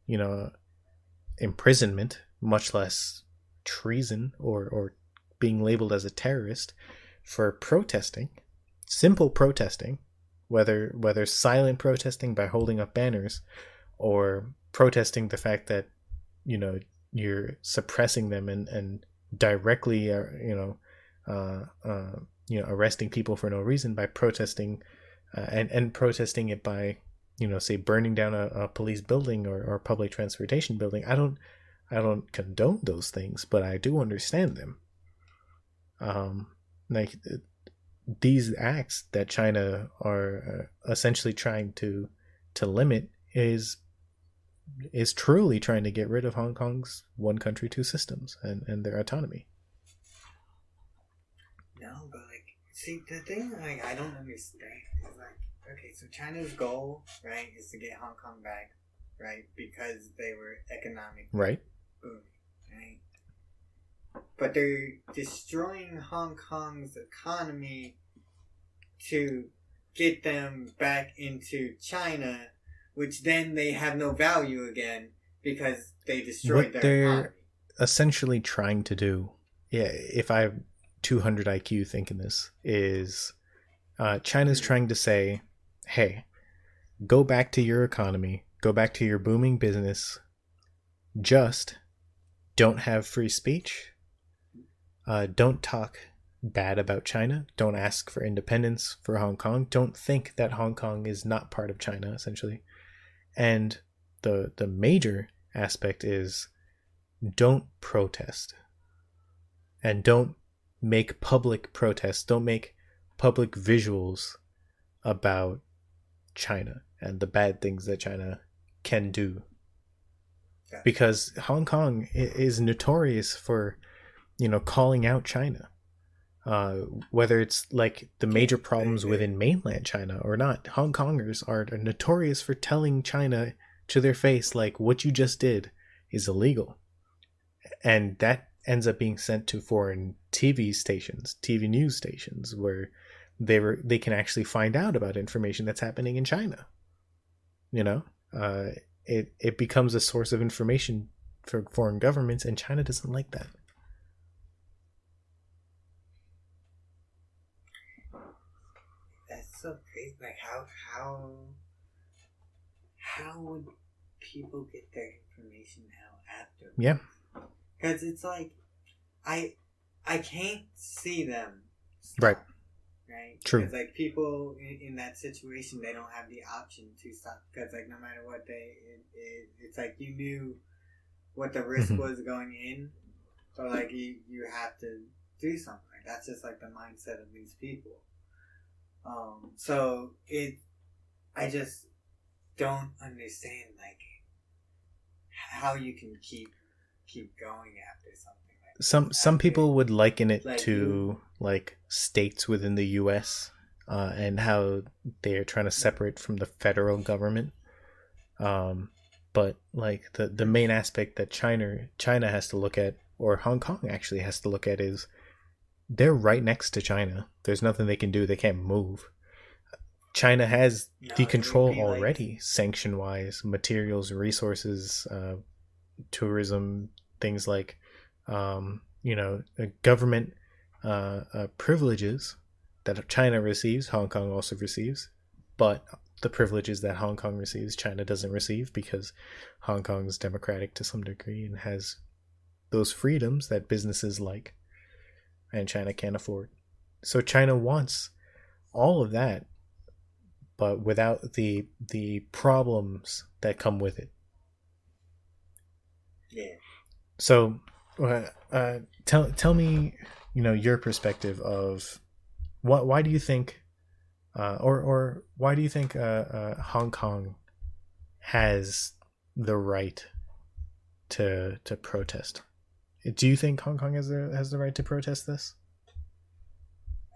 [SPEAKER 1] imprisonment, much less treason or being labeled as a terrorist for protesting, simple protesting, whether silent protesting by holding up banners or protesting the fact that, you're suppressing them and directly, arresting people for no reason by protesting and protesting it by, say burning down a police building or public transportation building. I don't condone those things, but I do understand them. Like these acts that China are essentially trying to limit is truly trying to get rid of Hong Kong's one country, two systems and their autonomy.
[SPEAKER 2] No, but like, see, the thing I don't understand is like, okay, so China's goal, right, is to get Hong Kong back, right, because they were economic booming, right? But they're destroying Hong Kong's economy to get them back into China, which then they have no value again because they destroyed their economy. What they're
[SPEAKER 1] essentially trying to do, if I have 200 IQ thinking this, is China's trying to say, hey, go back to your economy, go back to your booming business, just don't have free speech, don't talk bad about China, don't ask for independence for Hong Kong, don't think that Hong Kong is not part of China, essentially. And the major aspect is don't protest and don't make public protests, don't make public visuals about China and the bad things that China can do, because Hong Kong is notorious for calling out China, whether it's like the major problems within mainland China or not. Hong Kongers are notorious for telling China to their face, like, what you just did is illegal, and that ends up being sent to foreign TV news stations, where they can actually find out about information that's happening in China. It becomes a source of information for foreign governments, and China doesn't like that.
[SPEAKER 2] That's so crazy. Like how would people get their information out after?
[SPEAKER 1] Yeah,
[SPEAKER 2] because it's like I can't see them stop. Right?
[SPEAKER 1] True.
[SPEAKER 2] Because, like, people in that situation, they don't have the option to stop. Because, like, no matter what it's like you knew what the risk was going in. But like you have to do something. That's just like the mindset of these people. So I just don't understand like how you can keep going after something like
[SPEAKER 1] some people would liken it to like states within the U.S. And how they're trying to separate from the federal government. But like the main aspect that China has to look at, or Hong Kong actually has to look at, is they're right next to China. There's nothing they can do. They can't move. China has the control already, like, sanction-wise, materials, resources, tourism, things like, government privileges that China receives, Hong Kong also receives. But the privileges that Hong Kong receives, China doesn't receive, because Hong Kong's democratic to some degree and has those freedoms that businesses like, and China can't afford. So China wants all of that, but without the problems that come with it.
[SPEAKER 2] Yeah.
[SPEAKER 1] So, tell me, your perspective of why do you think, or why do you think Hong Kong has the right to protest? Do you think Hong Kong has the right to protest this?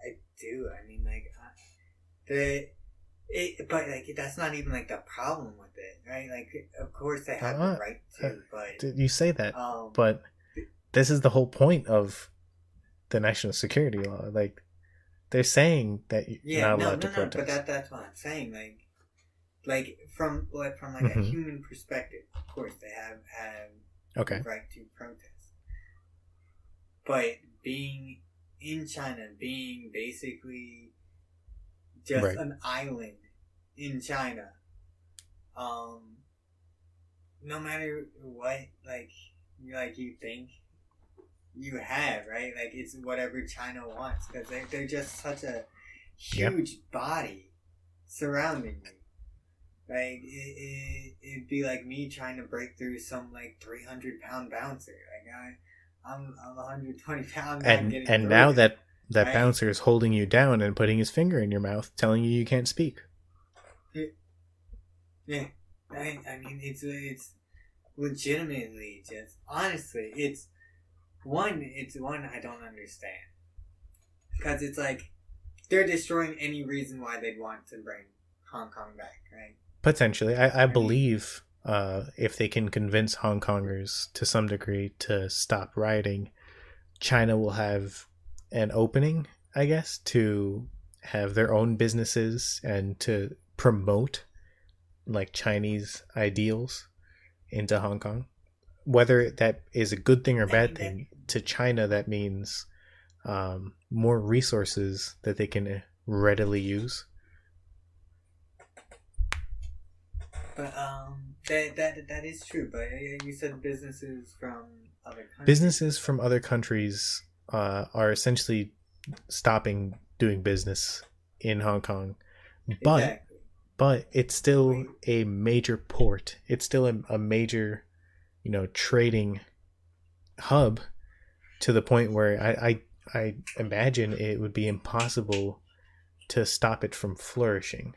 [SPEAKER 2] I do. I mean, like, but like that's not even like the problem with it, right? Like, of course they have the right to, but
[SPEAKER 1] you say that, but this is the whole point of the national security law. Like, they're saying that you're not allowed to protest.
[SPEAKER 2] But that's what I'm saying. Like from a human perspective, of course they have the right to protest. But being in China, being basically just an island in China, no matter what, like you think you have, right? Like, it's whatever China wants, because they're just such a huge body surrounding you. Like, it'd be like me trying to break through some like 300-pound bouncer. Like, I'm 120 pounds.
[SPEAKER 1] And now that right? Bouncer is holding you down and putting his finger in your mouth, telling you can't speak.
[SPEAKER 2] Yeah, I mean, it's legitimately just, honestly, it's one I don't understand, because it's like they're destroying any reason why they'd want to bring Hong Kong back, right?
[SPEAKER 1] Potentially, I believe. If they can convince Hong Kongers to some degree to stop rioting, China will have an opening, I guess, to have their own businesses and to promote like Chinese ideals into Hong Kong. Whether that is a good thing or bad thing, to China that means more resources that they can readily use.
[SPEAKER 2] But that is true. But you said businesses from other countries.
[SPEAKER 1] Businesses from other countries are essentially stopping doing business in Hong Kong, but it's still a major port. It's still a major, trading hub, to the point where I imagine it would be impossible to stop it from flourishing,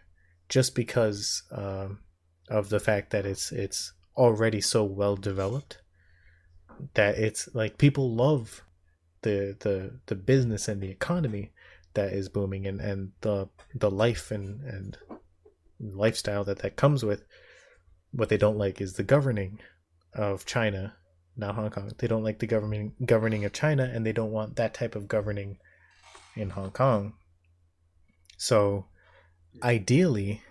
[SPEAKER 1] just because of the fact that it's already so well developed that it's like people love the business and the economy that is booming, and the life and lifestyle that comes with. What they don't like is the governing of China, not Hong Kong. They don't like the governing of China, and they don't want that type of governing in Hong Kong. So ideally,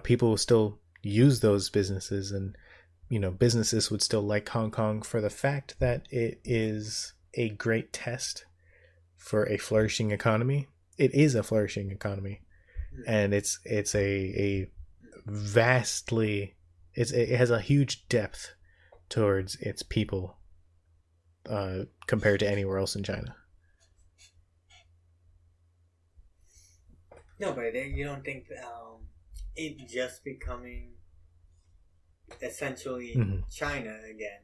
[SPEAKER 1] people will still use those businesses, and businesses would still like Hong Kong for the fact that it is a great test for a flourishing economy. It is a flourishing economy, and it's a vastly, it has a huge depth towards its people compared to anywhere else in China.
[SPEAKER 2] No, but you don't think it just becoming essentially China again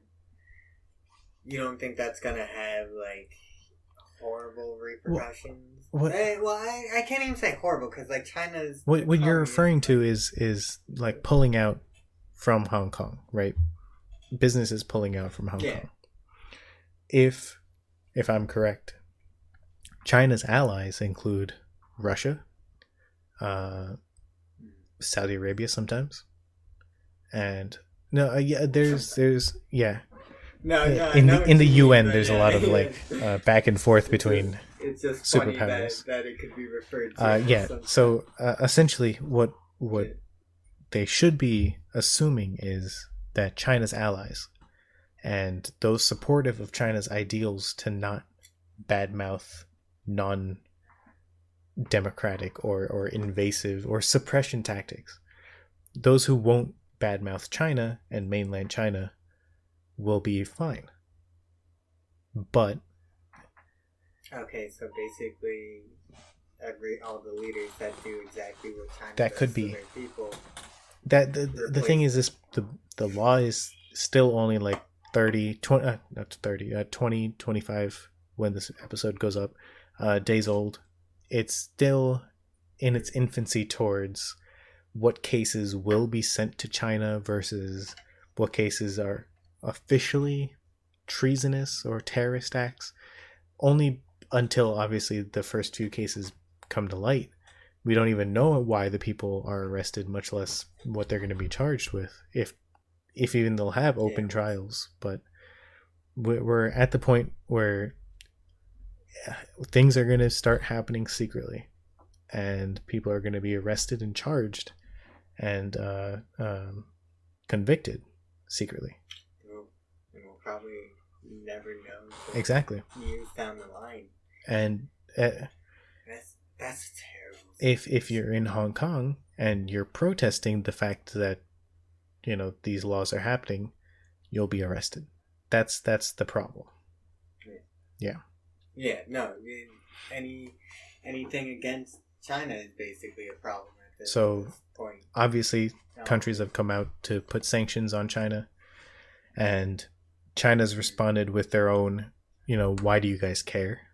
[SPEAKER 2] you don't think that's gonna have like horrible repercussions?
[SPEAKER 1] What?
[SPEAKER 2] I can't even say horrible because like China's.
[SPEAKER 1] What you're referring to is like pulling out from Hong Kong, right? Businesses pulling out from Hong Kong. If I'm correct, China's allies include Russia, Saudi Arabia sometimes, and there's in the UN there's a lot of like back and forth between
[SPEAKER 2] it's just
[SPEAKER 1] superpowers
[SPEAKER 2] that it could be referred to.
[SPEAKER 1] So essentially what they should be assuming is that China's allies and those supportive of China's ideals to not badmouth non-democratic or invasive or suppression tactics, those who won't badmouth China and mainland China will be fine. But
[SPEAKER 2] okay, so basically all the leaders that do exactly what China
[SPEAKER 1] that
[SPEAKER 2] does
[SPEAKER 1] to
[SPEAKER 2] their people,
[SPEAKER 1] that the thing is this, the law is still only like 25 when this episode goes up days old. It's still in its infancy towards what cases will be sent to China versus what cases are officially treasonous or terrorist acts. Only until obviously the first few cases come to light, we don't even know why the people are arrested, much less what they're going to be charged with, if even they'll have open trials. But we're at the point where things are going to start happening secretly, and people are going to be arrested and charged and convicted secretly.
[SPEAKER 2] We'll probably never know.
[SPEAKER 1] Exactly.
[SPEAKER 2] Years down the line.
[SPEAKER 1] And
[SPEAKER 2] that's terrible.
[SPEAKER 1] If you're in Hong Kong and you're protesting the fact that these laws are happening, you'll be arrested. That's the problem.
[SPEAKER 2] Yeah. No. Anything against China is basically a problem at this point.
[SPEAKER 1] Obviously, countries have come out to put sanctions on China, and China's responded with their own, why do you guys care?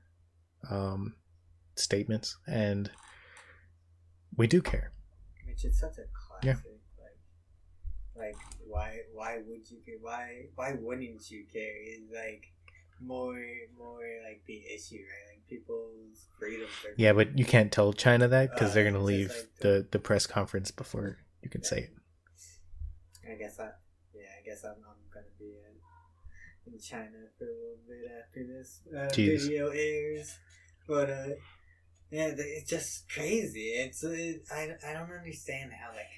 [SPEAKER 1] Statements, and we do care.
[SPEAKER 2] Which is such a classic. Yeah. Like why would you care? Why wouldn't you care? Is like more like the issue, right? Like people's freedom.
[SPEAKER 1] Yeah, but you can't tell China that because they're gonna leave like the press conference before you can say it.
[SPEAKER 2] I guess I'm gonna be in China for a little bit after this video airs, but it's just crazy. I don't understand how like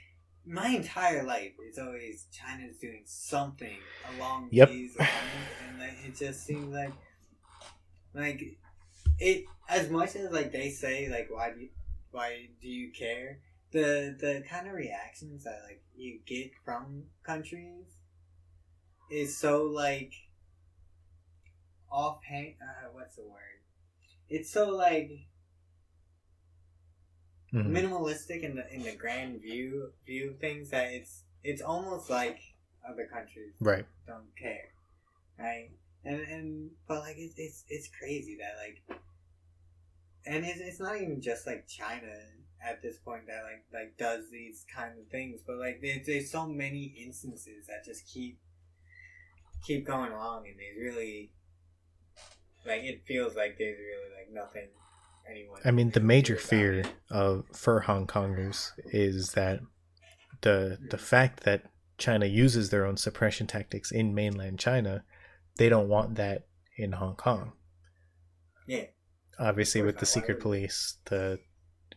[SPEAKER 2] my entire life it's always China's doing something along these lines, and like it just seems like it as much as like they say like why do you care, the kind of reactions that like you get from countries is so like offhand. What's the word? It's so like minimalistic in the grand view of things that it's almost like other countries don't care, right? And but like it's crazy that like, and it's not even just like China at this point that like does these kind of things, but like there's so many instances that just keep going along, and there's really like it feels like there's really like nothing anyone.
[SPEAKER 1] I mean, the major fear for Hong Kongers is that the fact that China uses their own suppression tactics in mainland China, they don't want that in Hong Kong.
[SPEAKER 2] Yeah.
[SPEAKER 1] Obviously, with the secret police, the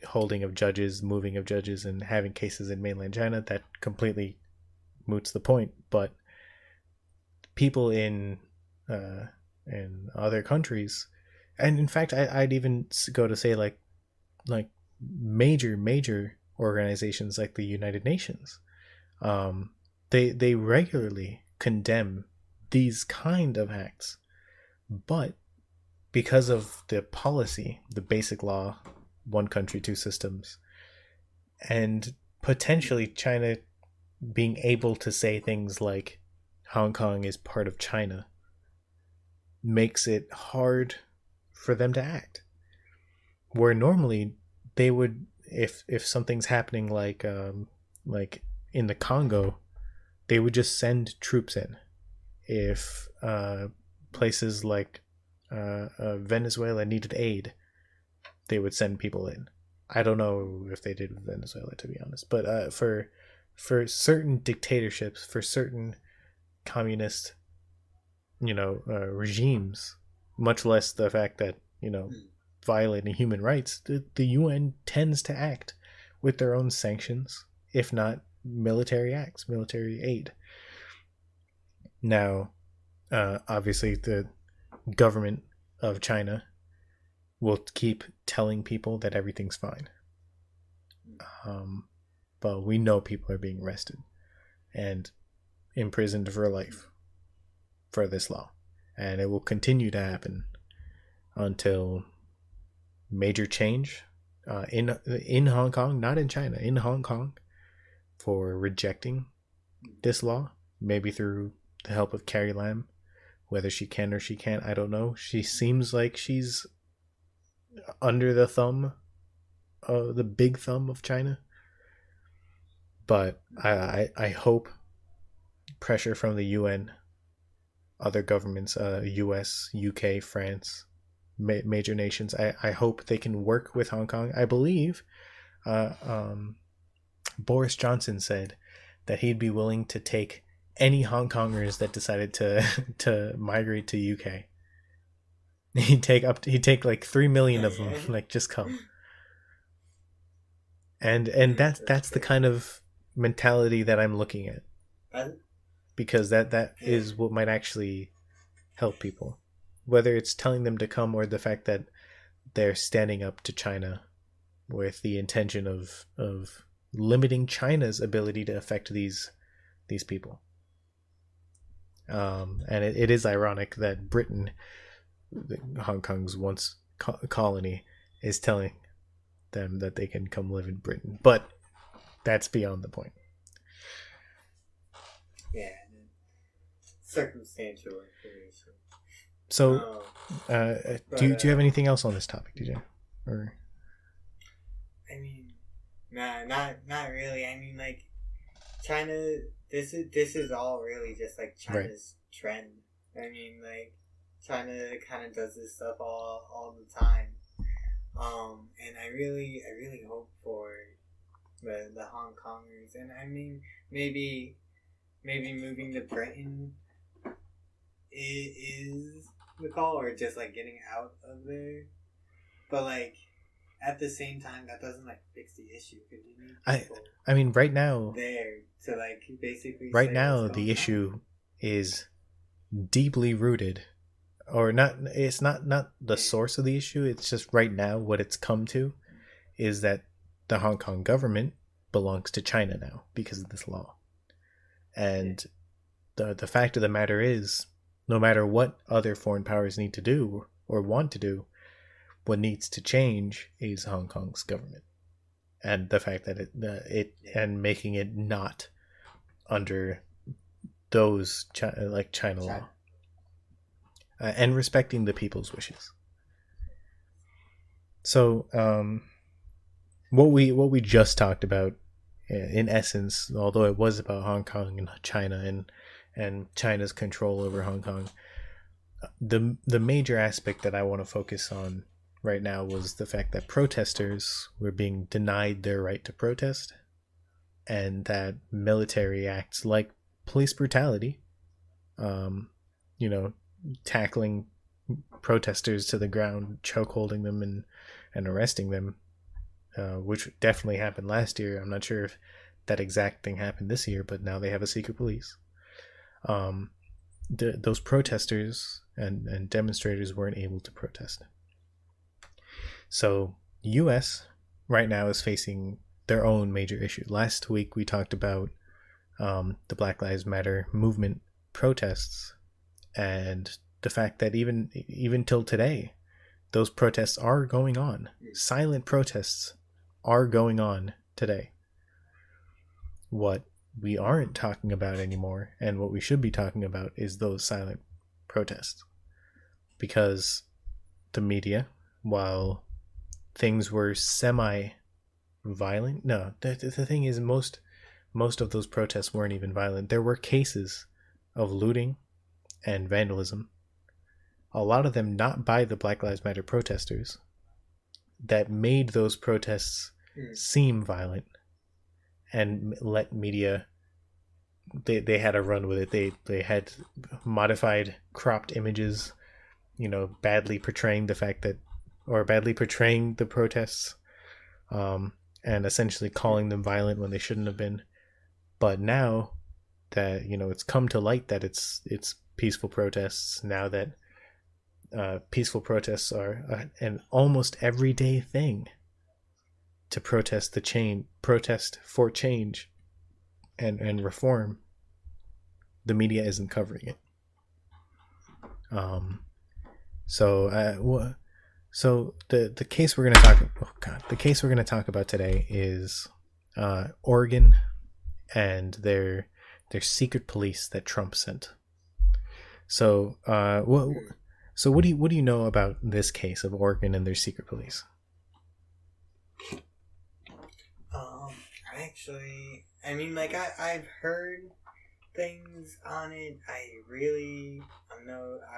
[SPEAKER 1] holding of judges, moving of judges, and having cases in mainland China, that completely moots the point. But people in other countries, and in fact, I'd even go to say like major organizations like the United Nations, they regularly condemn these kind of acts, but because of the policy, the basic law, one country, two systems, and potentially China being able to say things like Hong Kong is part of China, makes it hard for them to act. Where normally they would, if something's happening like in the Congo, they would just send troops in. If places like Venezuela needed aid, they would send people in. I don't know if they did with Venezuela, to be honest, but for certain dictatorships, for certain communist, regimes, much less the fact that violating human rights, the UN tends to act with their own sanctions, if not military acts, military aid. Now, obviously, the government of China will keep telling people that everything's fine. But we know people are being arrested and imprisoned for life for this law. And it will continue to happen until major change in Hong Kong, not in China, in Hong Kong, for rejecting this law, maybe through the help of Carrie Lam. Whether she can or she can't, I don't know. She seems like she's under the thumb, the big thumb of China. But I hope pressure from the UN, other governments, US, UK, France, major nations, I hope they can work with Hong Kong. I believe Boris Johnson said that he'd be willing to take any Hong Kongers that decided to migrate to UK. He'd take like 3 million of them, like, just come. And that's the kind of mentality that I'm looking at, because that is what might actually help people, whether it's telling them to come or the fact that they're standing up to China with the intention of limiting China's ability to affect these people. And it is ironic that Britain, Hong Kong's once colony, is telling them that they can come live in Britain, but that's beyond the point.
[SPEAKER 2] Yeah, circumstantial information.
[SPEAKER 1] So, do you have anything else on this topic, DJ? Or,
[SPEAKER 2] I mean, not really. I mean, like, China. This is all really just like China's trend. I mean, like, China kind of does this stuff all the time. And I really hope for the Hong Kongers, and I mean, maybe moving to Britain is the call, or just like getting out of there. But like, at the same time, that doesn't like fix the issue, because you need people
[SPEAKER 1] I mean, right now
[SPEAKER 2] there to like basically.
[SPEAKER 1] Right now, the issue is deeply rooted, or not. It's not the source of the issue. It's just right now what it's come to is that the Hong Kong government belongs to China now because of this law. And the fact of the matter is, no matter what other foreign powers need to do or want to do, what needs to change is Hong Kong's government, and the fact that it and making it not under those China law, and respecting the people's wishes. So, what we just talked about, in essence, although it was about Hong Kong and China and China's control over Hong Kong, the major aspect that I want to focus on right now was the fact that protesters were being denied their right to protest, and that military acts like police brutality, tackling protesters to the ground, chokeholding them and arresting them, which definitely happened last year. I'm not sure if that exact thing happened this year, but now they have a secret police. Those protesters and demonstrators weren't able to protest. So U.S. right now is facing their own major issue. Last week we talked about the Black Lives Matter movement protests, and the fact that even till today, those protests are going on. Silent protests are going on today. What we aren't talking about anymore, and what we should be talking about, is those silent protests. because the media, while things were semi-violent, no, the thing is, most of those protests weren't even violent. There were cases of looting and vandalism, a lot of them not by the Black Lives Matter protesters, that made those protests seem violent and let media, they had a run with it. They had modified, cropped images, badly portraying the fact that, or badly portraying the protests, and essentially calling them violent when they shouldn't have been. But now that it's come to light that it's peaceful protests, now that peaceful protests are an almost everyday thing, to protest for change and reform, the media isn't covering it. So the case we're going to talk about today is Oregon and their secret police that Trump sent. So what do you know about this case of Oregon and their secret police?
[SPEAKER 2] Actually, I mean, like, I've heard things on it. I'm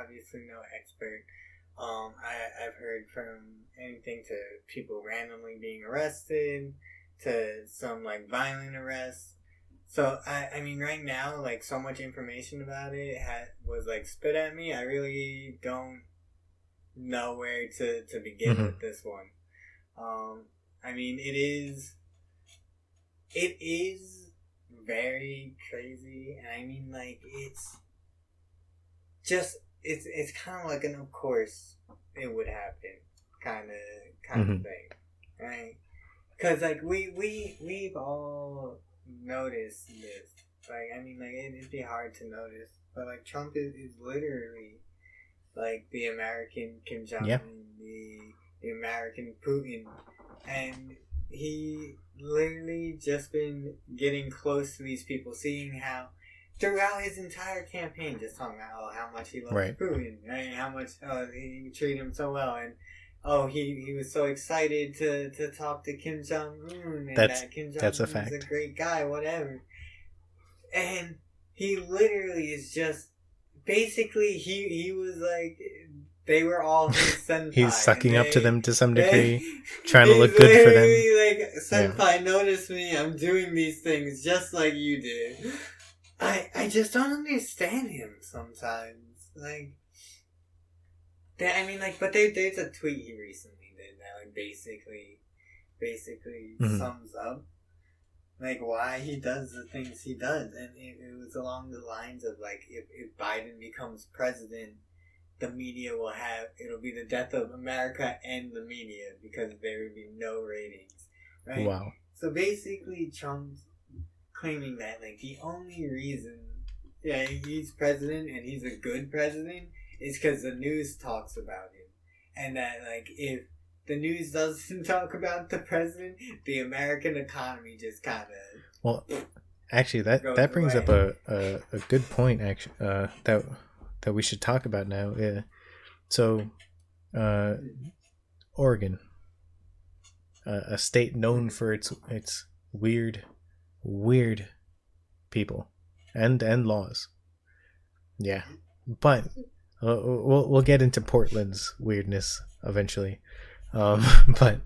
[SPEAKER 2] obviously no expert. I've heard from anything to people randomly being arrested to some, like, violent arrests. So, I mean, right now, like, so much information about it was, like, spit at me. I really don't know where to begin with this one. I mean, it is very crazy, and I mean, like, it's kind of like an of course it would happen kind of thing, right? Because, like, we've all noticed this. Like, I mean, like, it'd be hard to notice, but, like, Trump is literally like the American Kim Jong-un, the American Putin, and he literally just been getting close to these people, seeing how throughout his entire campaign, just talking about how much he loves Putin, right? How much he treated him so well, and he was so excited to talk to Kim Jong-un, and that Kim Jong-un is a great guy, whatever. And he literally is just basically he was like, they were all his senpai.
[SPEAKER 1] He's sucking up to them to some degree, trying to look good for them.
[SPEAKER 2] Like, senpai, notice me, I'm doing these things just like you did. I just don't understand him sometimes. Like, I mean, like, but there's a tweet he recently did that, like, basically sums up, like, why he does the things he does. And it was along the lines of, like, if Biden becomes president, the media it'll be the death of America and the media, because there would be no ratings, right?
[SPEAKER 1] Wow.
[SPEAKER 2] So basically, Trump's claiming that, like, the only reason he's president and he's a good president is because the news talks about him, and that, like, if the news doesn't talk about the president, the American economy just kind of...
[SPEAKER 1] Well, actually, that brings up a good point, actually, that we should talk about now. Yeah. So, Oregon, a state known for its weird people and laws. Yeah, but we'll get into Portland's weirdness eventually. But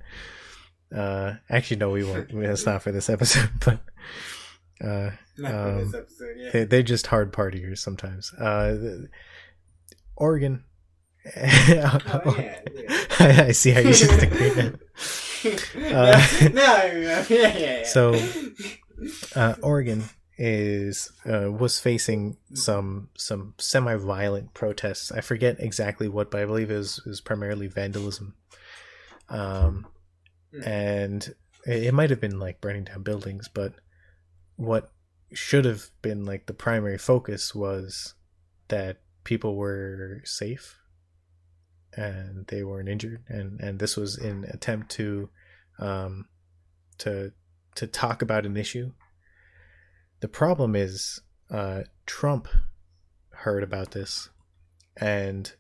[SPEAKER 1] actually, no, we won't. That's not for this episode. But
[SPEAKER 2] not for this episode. Yeah.
[SPEAKER 1] They're just hard partiers sometimes. Oregon. I see how you just stick it. So, Oregon was facing some semi-violent protests. I forget exactly what, but I believe it was primarily vandalism. And it might have been like burning down buildings, but what should have been like the primary focus was that people were safe and they weren't injured, and this was in attempt to talk about an issue. The problem is Trump heard about this and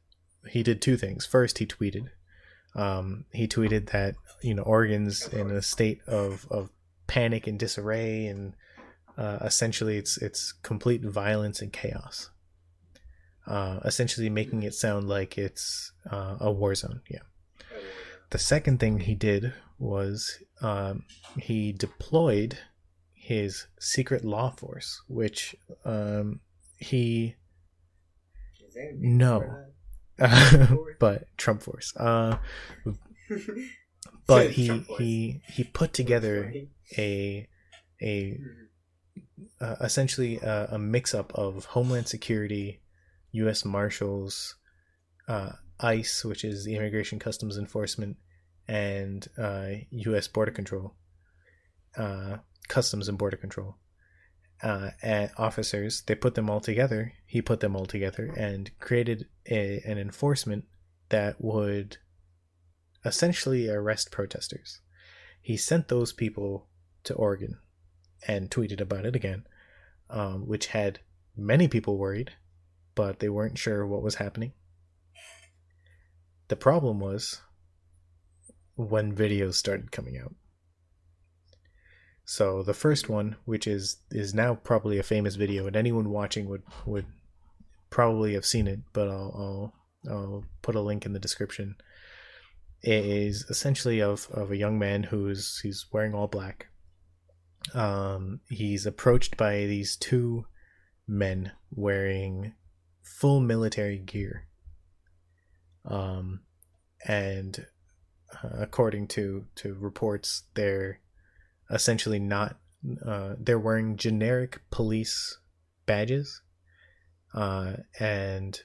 [SPEAKER 1] he did two things. First, he tweeted. He tweeted that Oregon's in a state of panic and disarray, and essentially it's complete violence and chaos. Essentially making it sound like it's a war zone. Yeah. The second thing he did was he deployed his secret law force, which he no. But Trump Force. But he put together a essentially a mix up of Homeland Security, U.S. Marshals, ICE, which is the Immigration Customs Enforcement, and U.S. Border Control, Customs and Border Control. And officers, they put them all together. He put them all together and created an enforcement that would essentially arrest protesters. He sent those people to Oregon and tweeted about it again, which had many people worried, but they weren't sure what was happening. The problem was when videos started coming out. So the first one, which is now probably a famous video, and anyone watching would probably have seen it, but I'll put a link in the description. It is essentially of a young man he's wearing all black. He's approached by these two men wearing full military gear. And according to reports, they're essentially not they're wearing generic police badges, and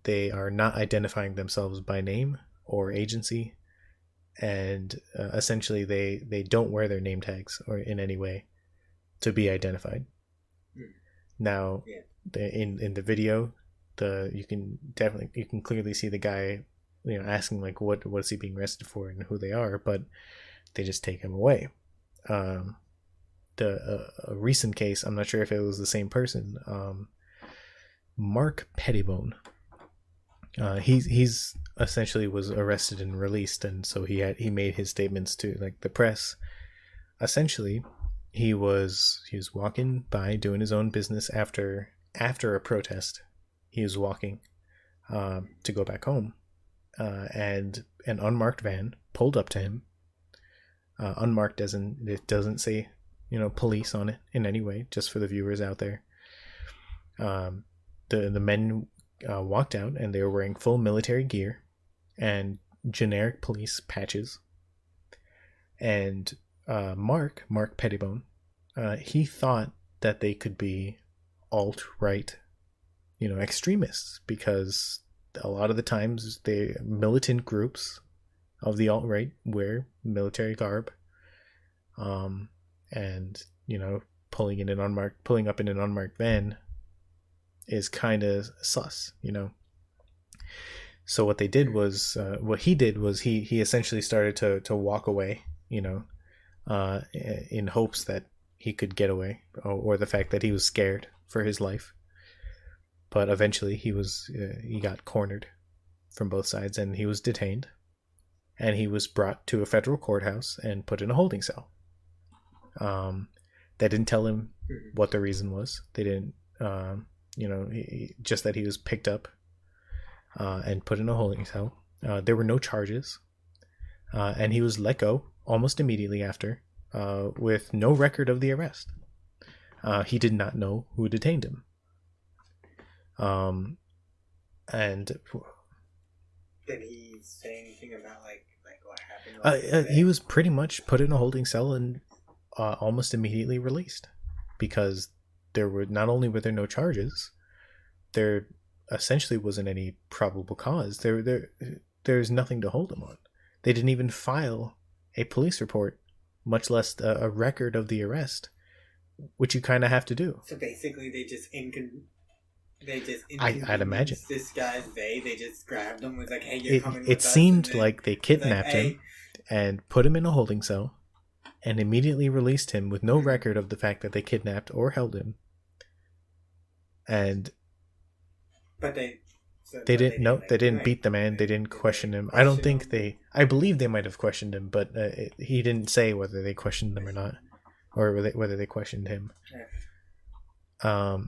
[SPEAKER 1] they are not identifying themselves by name or agency, and essentially they don't wear their name tags or in any way to be identified. Now, in the video, you can clearly see the guy asking like what's he being arrested for and who they are, but they just take him away. A recent case, I'm not sure if it was the same person, Mark Pettibone. He's essentially was arrested and released, and so he made his statements to like the press. Essentially, he was walking by doing his own business after a protest. He was walking to go back home, and an unmarked van pulled up to him. Unmarked doesn't say police on it in any way, just for the viewers out there. The men walked out, and they were wearing full military gear and generic police patches. And Mark Pettibone, he thought that they could be alt-right extremists, because a lot of the times the militant groups of the alt-right wear military garb, and pulling up in an unmarked van is kind of sus. So what he did was he essentially started to walk away, in hopes that he could get away, or the fact that he was scared for his life. But eventually he got cornered from both sides, and he was detained. And he was brought to a federal courthouse and put in a holding cell. They didn't tell him what the reason was. They didn't, just that he was picked up and put in a holding cell. There were no charges. And he was let go almost immediately after, with no record of the arrest. He did not know who detained him. And
[SPEAKER 2] did he say anything about like what happened?
[SPEAKER 1] He was pretty much put in a holding cell and almost immediately released, because not only were there no charges, there essentially wasn't any probable cause. There's nothing to hold him on. They didn't even file a police report, much less a record of the arrest, which you kind of have to do.
[SPEAKER 2] So basically,
[SPEAKER 1] I'd imagine
[SPEAKER 2] this guy's they just grabbed him, was like, hey, you're coming with us.
[SPEAKER 1] It seemed like they kidnapped him and put him in a holding cell and immediately released him with no record of the fact that they kidnapped or held him. And
[SPEAKER 2] so
[SPEAKER 1] They didn't. No, they didn't beat the man. They didn't question him. I don't think they. I believe they might have questioned him, but he didn't say whether they questioned them or not, or whether they questioned him.
[SPEAKER 2] No,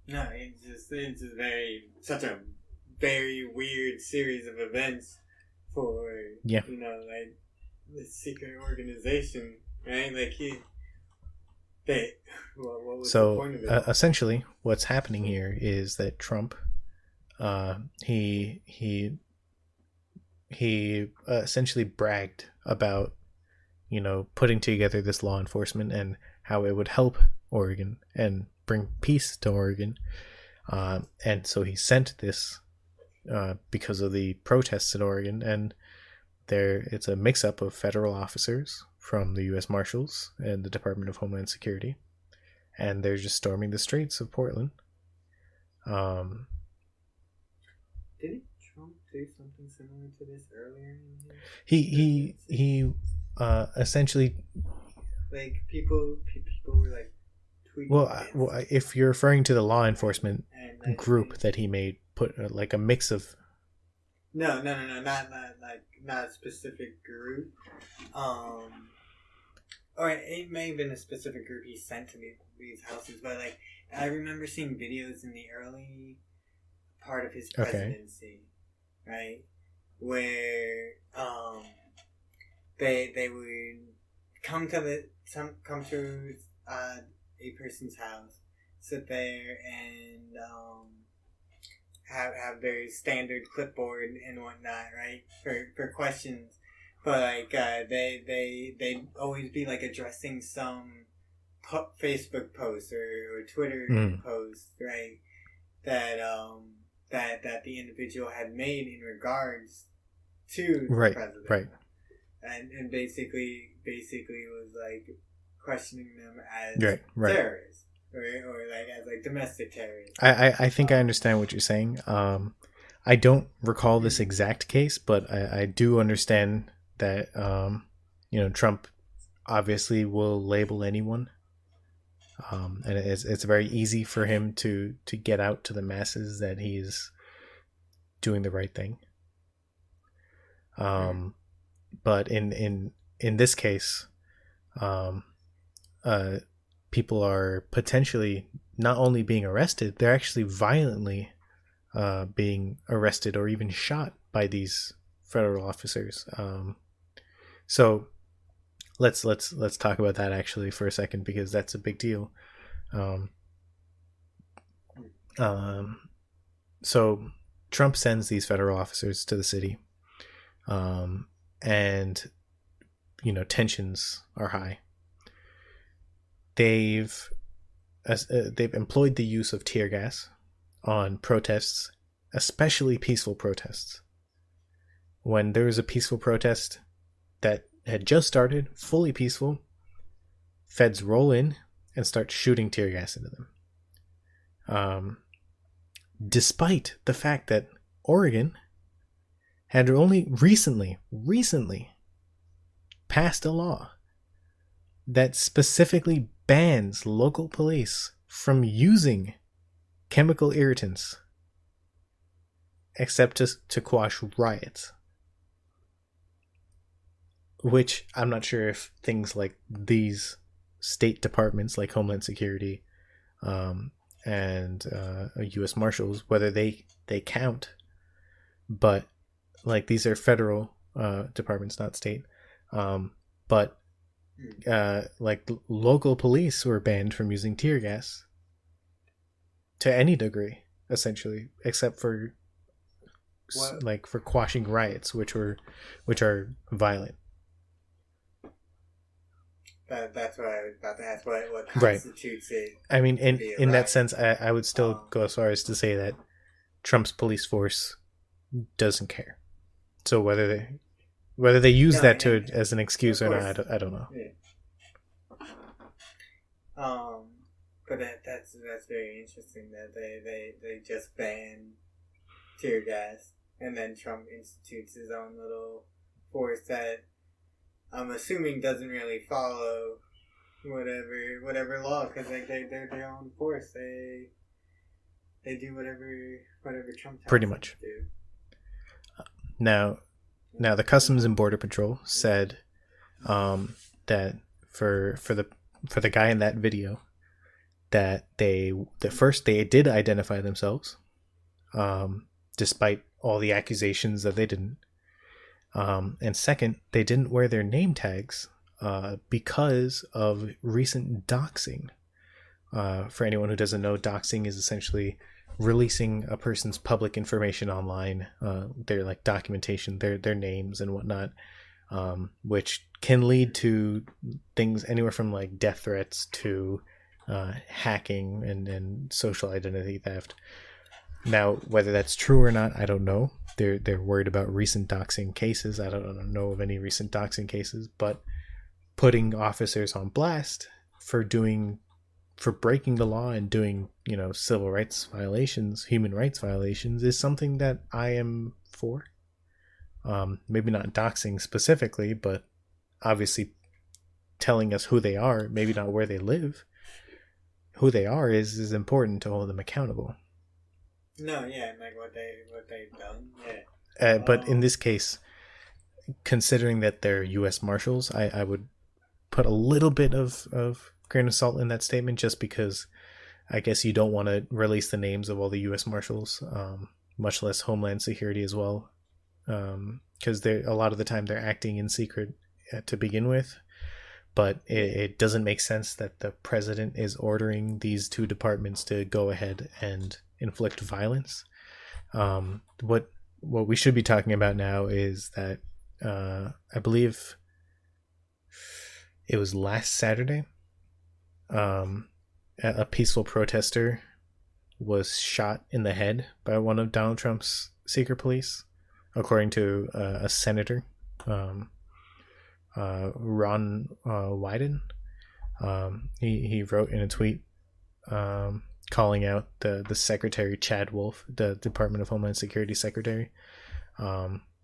[SPEAKER 2] it's just such a very weird series of events for like this secret organization, right? Like what was the point of it?
[SPEAKER 1] Essentially, what's happening here is that Trump, he essentially bragged about, putting together this law enforcement and how it would help Oregon and bring peace to Oregon. And so he sent this because of the protests in Oregon, and it's a mix-up of federal officers from the U.S. Marshals and the Department of Homeland Security, and they're just storming the streets of Portland.
[SPEAKER 2] Didn't Trump do something similar to this earlier?
[SPEAKER 1] He essentially,
[SPEAKER 2] like people were like tweeting.
[SPEAKER 1] Well, if you're referring to the law enforcement group that he made, put like a mix of.
[SPEAKER 2] No, not a specific group. Or it may have been a specific group he sent to these houses, but like I remember seeing videos in the early part of his presidency, right, where they would come to a person's house, sit there and have their standard clipboard and whatnot, right, for questions. But like they'd always be like addressing some Facebook post or Twitter post, right, that the individual had made in regards to the president,
[SPEAKER 1] right,
[SPEAKER 2] and basically was like questioning them as terrorists, or like as like domestic terrorists.
[SPEAKER 1] I think I understand what you're saying. I don't recall this exact case, but I do understand that Trump obviously will label anyone, and it's very easy for him to get out to the masses that he's doing the right thing. But in this case, people are potentially not only being arrested, they're actually violently being arrested or even shot by these federal officers. So let's talk about that actually for a second, because that's a big deal. So Trump sends these federal officers to the city, and tensions are high. They've employed the use of tear gas on protests, especially peaceful protests. When there was a peaceful protest that had just started, fully peaceful, feds roll in and start shooting tear gas into them. Despite the fact that Oregon had only recently passed a law that specifically bans local police from using chemical irritants except to quash riots. Which I'm not sure if things like these state departments like Homeland Security and U.S. Marshals, whether they count, but like these are federal departments, not state. But like local police were banned from using tear gas to any degree, essentially, except for like for quashing riots, which are violent.
[SPEAKER 2] That's what I was about to ask. What constitutes it?
[SPEAKER 1] I mean, in that sense, I would still go as far as to say that Trump's police force doesn't care. So whether they use that as an excuse or not, I don't know.
[SPEAKER 2] Yeah. But that's very interesting that they just banned tear gas, and then Trump institutes his own little force that I'm assuming doesn't really follow whatever law, because like they're their own force. they do whatever Trump tells
[SPEAKER 1] Pretty
[SPEAKER 2] them
[SPEAKER 1] much.
[SPEAKER 2] to do.
[SPEAKER 1] Now the Customs and Border Patrol said that for the guy in that video, that first they did identify themselves, despite all the accusations that they didn't. And second, they didn't wear their name tags because of recent doxing. For anyone who doesn't know, doxing is essentially releasing a person's public information online, their like documentation, their names and whatnot, which can lead to things anywhere from like death threats to hacking and social identity theft. Now, whether that's true or not, I don't know. They're worried about recent doxing cases. I don't know of any recent doxing cases, but putting officers on blast for breaking the law and doing, civil rights violations, human rights violations is something that I am for. Maybe not doxing specifically, but obviously telling us who they are, maybe not where they live. Who they are is important to hold them accountable.
[SPEAKER 2] No, yeah, like what they've done,
[SPEAKER 1] yeah. But in this case, considering that they're U.S. Marshals, I would put a little bit of grain of salt in that statement, just because I guess you don't want to release the names of all the U.S. Marshals, much less Homeland Security as well, because a lot of the time they're acting in secret to begin with. But it doesn't make sense that the president is ordering these two departments to go ahead and inflict violence. What we should be talking about now is that I believe it was last Saturday, a peaceful protester was shot in the head by one of Donald Trump's secret police, according to a senator, Ron Wyden. He wrote in a tweet calling out the secretary, Chad Wolf, the Department of Homeland Security secretary.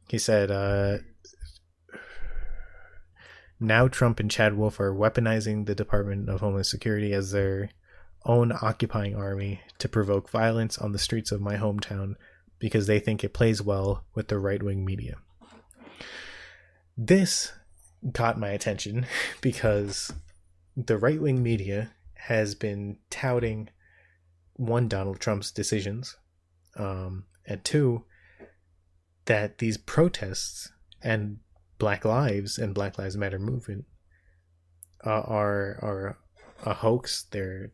[SPEAKER 1] He said, now Trump and Chad Wolf are weaponizing the Department of Homeland Security as their own occupying army to provoke violence on the streets of my hometown because they think it plays well with the right-wing media. This caught my attention because the right-wing media has been touting, one, Donald Trump's decisions, and two, that these protests and Black Lives and Black Lives Matter movement are a hoax. They're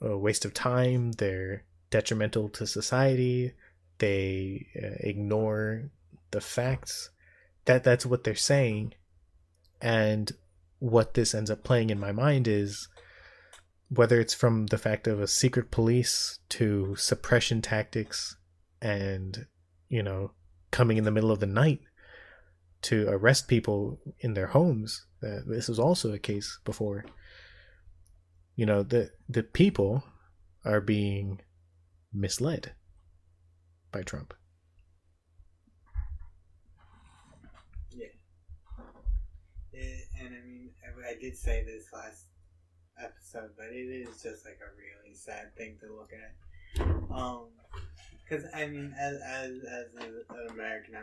[SPEAKER 1] a waste of time. They're detrimental to society. They ignore the facts. That's what they're saying. And what this ends up playing in my mind is, whether it's from the fact of a secret police to suppression tactics and, coming in the middle of the night to arrest people in their homes. This was also a case before. The people are being misled by Trump.
[SPEAKER 2] And I mean, I did say this last episode, but it is just like a really sad thing to look at. Because I mean, as an American,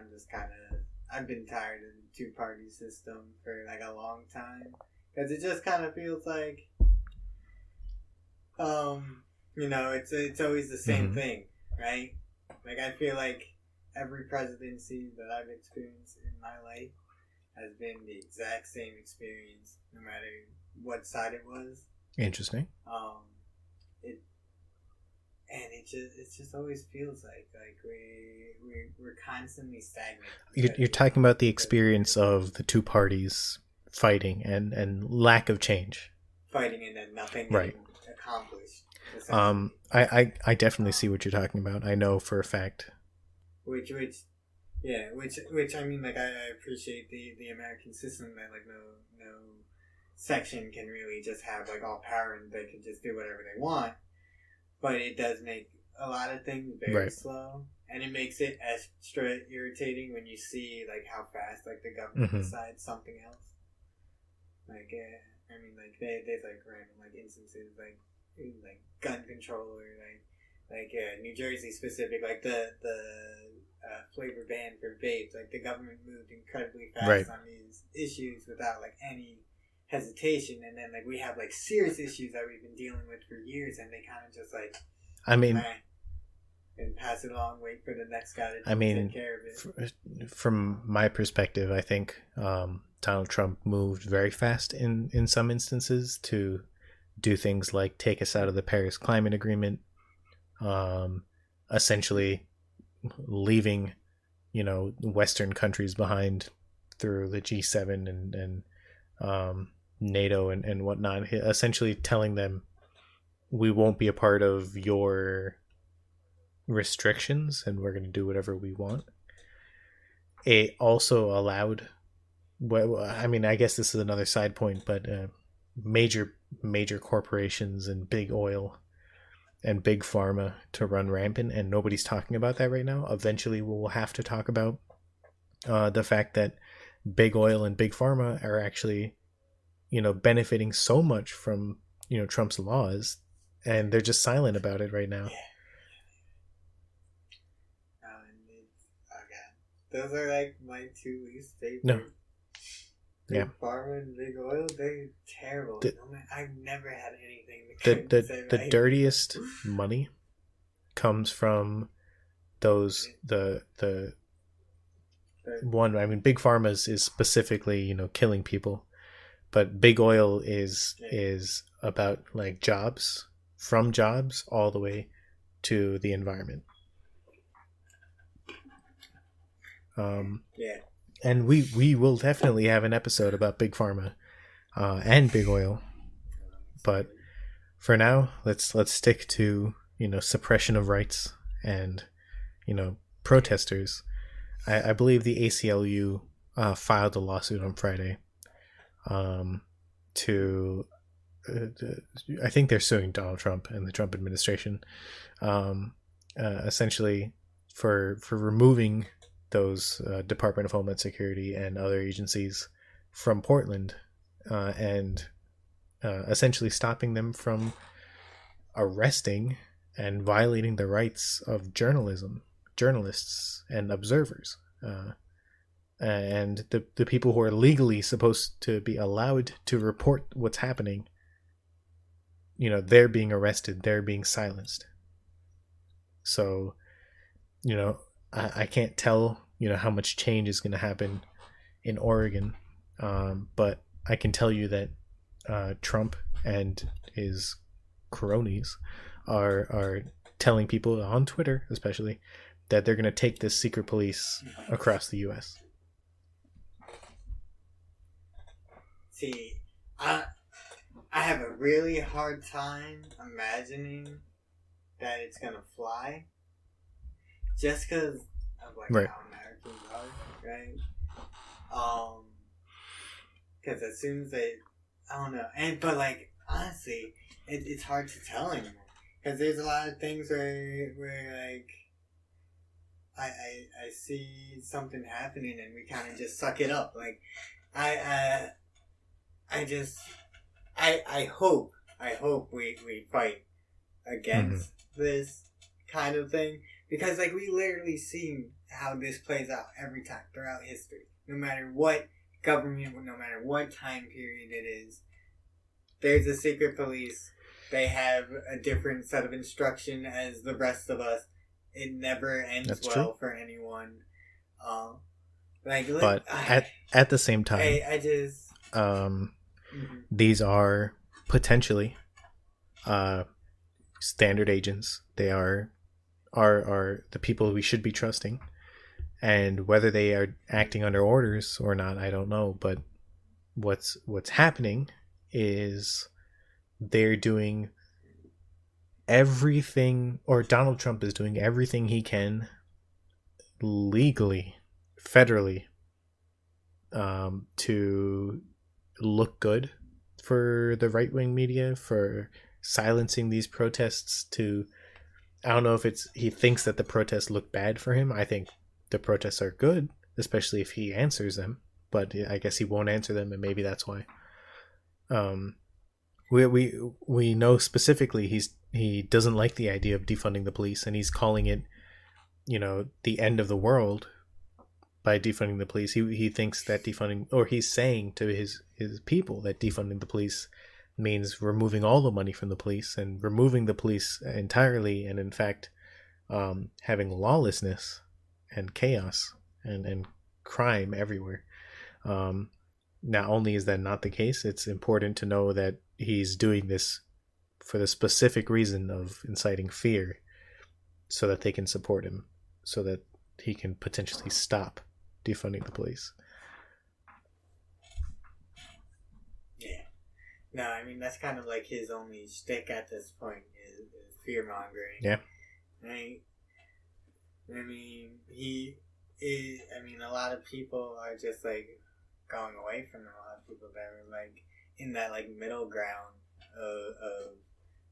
[SPEAKER 2] I've been tired of the two-party system for like a long time, because it just kind of feels like, it's always the same thing, right? Like, I feel like every presidency that I've experienced in my life has been the exact same experience, no matter what side it was.
[SPEAKER 1] Interesting.
[SPEAKER 2] It just always feels like we're constantly stagnant.
[SPEAKER 1] You're talking about the experience of the two parties fighting and lack of change.
[SPEAKER 2] Fighting and then nothing
[SPEAKER 1] right.
[SPEAKER 2] accomplished.
[SPEAKER 1] I definitely see what you're talking about. I know for a fact.
[SPEAKER 2] Which I mean, like, I appreciate the American system that like no section can really just have like all power and they can just do whatever they want. But it does make a lot of things very slow, and it makes it extra irritating when you see like how fast like the government decides something else. Like, I mean, like there's like random like instances like gun control or New Jersey specific, like the flavor ban for vapes. Like the government moved incredibly fast on these issues without like any hesitation, and then like we have like serious issues that we've been dealing with for years, and they kind of just like, and pass it along, wait for the next guy to take care of it.
[SPEAKER 1] From my perspective, I think Donald Trump moved very fast in some instances to do things like take us out of the Paris Climate Agreement, essentially leaving, Western countries behind through the G7 and NATO and whatnot, essentially telling them we won't be a part of your restrictions and we're going to do whatever we want. It also allowed, I guess this is another side point, but major corporations and big oil and big pharma to run rampant, and nobody's talking about that right now. Eventually we'll have to talk about the fact that big oil and big pharma are actually benefiting so much from Trump's laws, and they're just silent about it right now.
[SPEAKER 2] Those are like my two least favorite.
[SPEAKER 1] No.
[SPEAKER 2] Big pharma and big oil, they're terrible. I've never had anything
[SPEAKER 1] the dirtiest money comes from those the one. I mean, big pharma is specifically killing people, but big oil is about like jobs, from jobs all the way to the environment. And we will definitely have an episode about big pharma and big oil, but for now let's stick to suppression of rights and protesters. I believe the ACLU filed a lawsuit on Friday to I think they're suing Donald Trump and the Trump administration, essentially for removing those Department of Homeland Security and other agencies from Portland, and essentially stopping them from arresting and violating the rights of journalists and observers, and the people who are legally supposed to be allowed to report what's happening. They're being arrested, they're being silenced. So I can't tell how much change is going to happen in Oregon, but I can tell you that Trump and his cronies are telling people on Twitter especially that they're going to take this secret police across the U.S.
[SPEAKER 2] See, I have a really hard time imagining that it's going to fly, just because of how Americans are, right? Because as soon as they, I don't know, but honestly, it's hard to tell anymore, because there's a lot of things where I see something happening and we kind of just suck it up. I hope we fight against this kind of thing, because we literally see how this plays out every time throughout history. No matter what government, no matter what time period it is, there's a secret police. They have a different set of instruction as the rest of us. It never ends for anyone.
[SPEAKER 1] But at the same time, these are potentially standard agents. They are the people we should be trusting, and whether they are acting under orders or not, I don't know. But what's happening is they're doing everything, or Donald Trump is doing everything he can legally, federally, to look good for the right-wing media, for silencing these protests. I don't know if he thinks that the protests look bad for him. I think the protests are good, especially if he answers them, but I guess he won't answer them, and maybe that's why. we know specifically he doesn't like the idea of defunding the police, and he's calling it, the end of the world by defunding the police. He thinks that defunding, or he's saying to his people that defunding the police means removing all the money from the police and removing the police entirely, and in fact having lawlessness and chaos and crime everywhere. Not only is that not the case, it's important to know that he's doing this for the specific reason of inciting fear so that they can support him, so that he can potentially stop defunding the police.
[SPEAKER 2] Yeah. No, I mean, that's kind of like his only shtick at this point is fear mongering.
[SPEAKER 1] Yeah.
[SPEAKER 2] Right? I mean, a lot of people are just like going away from him. A lot of people that are like in that like middle ground of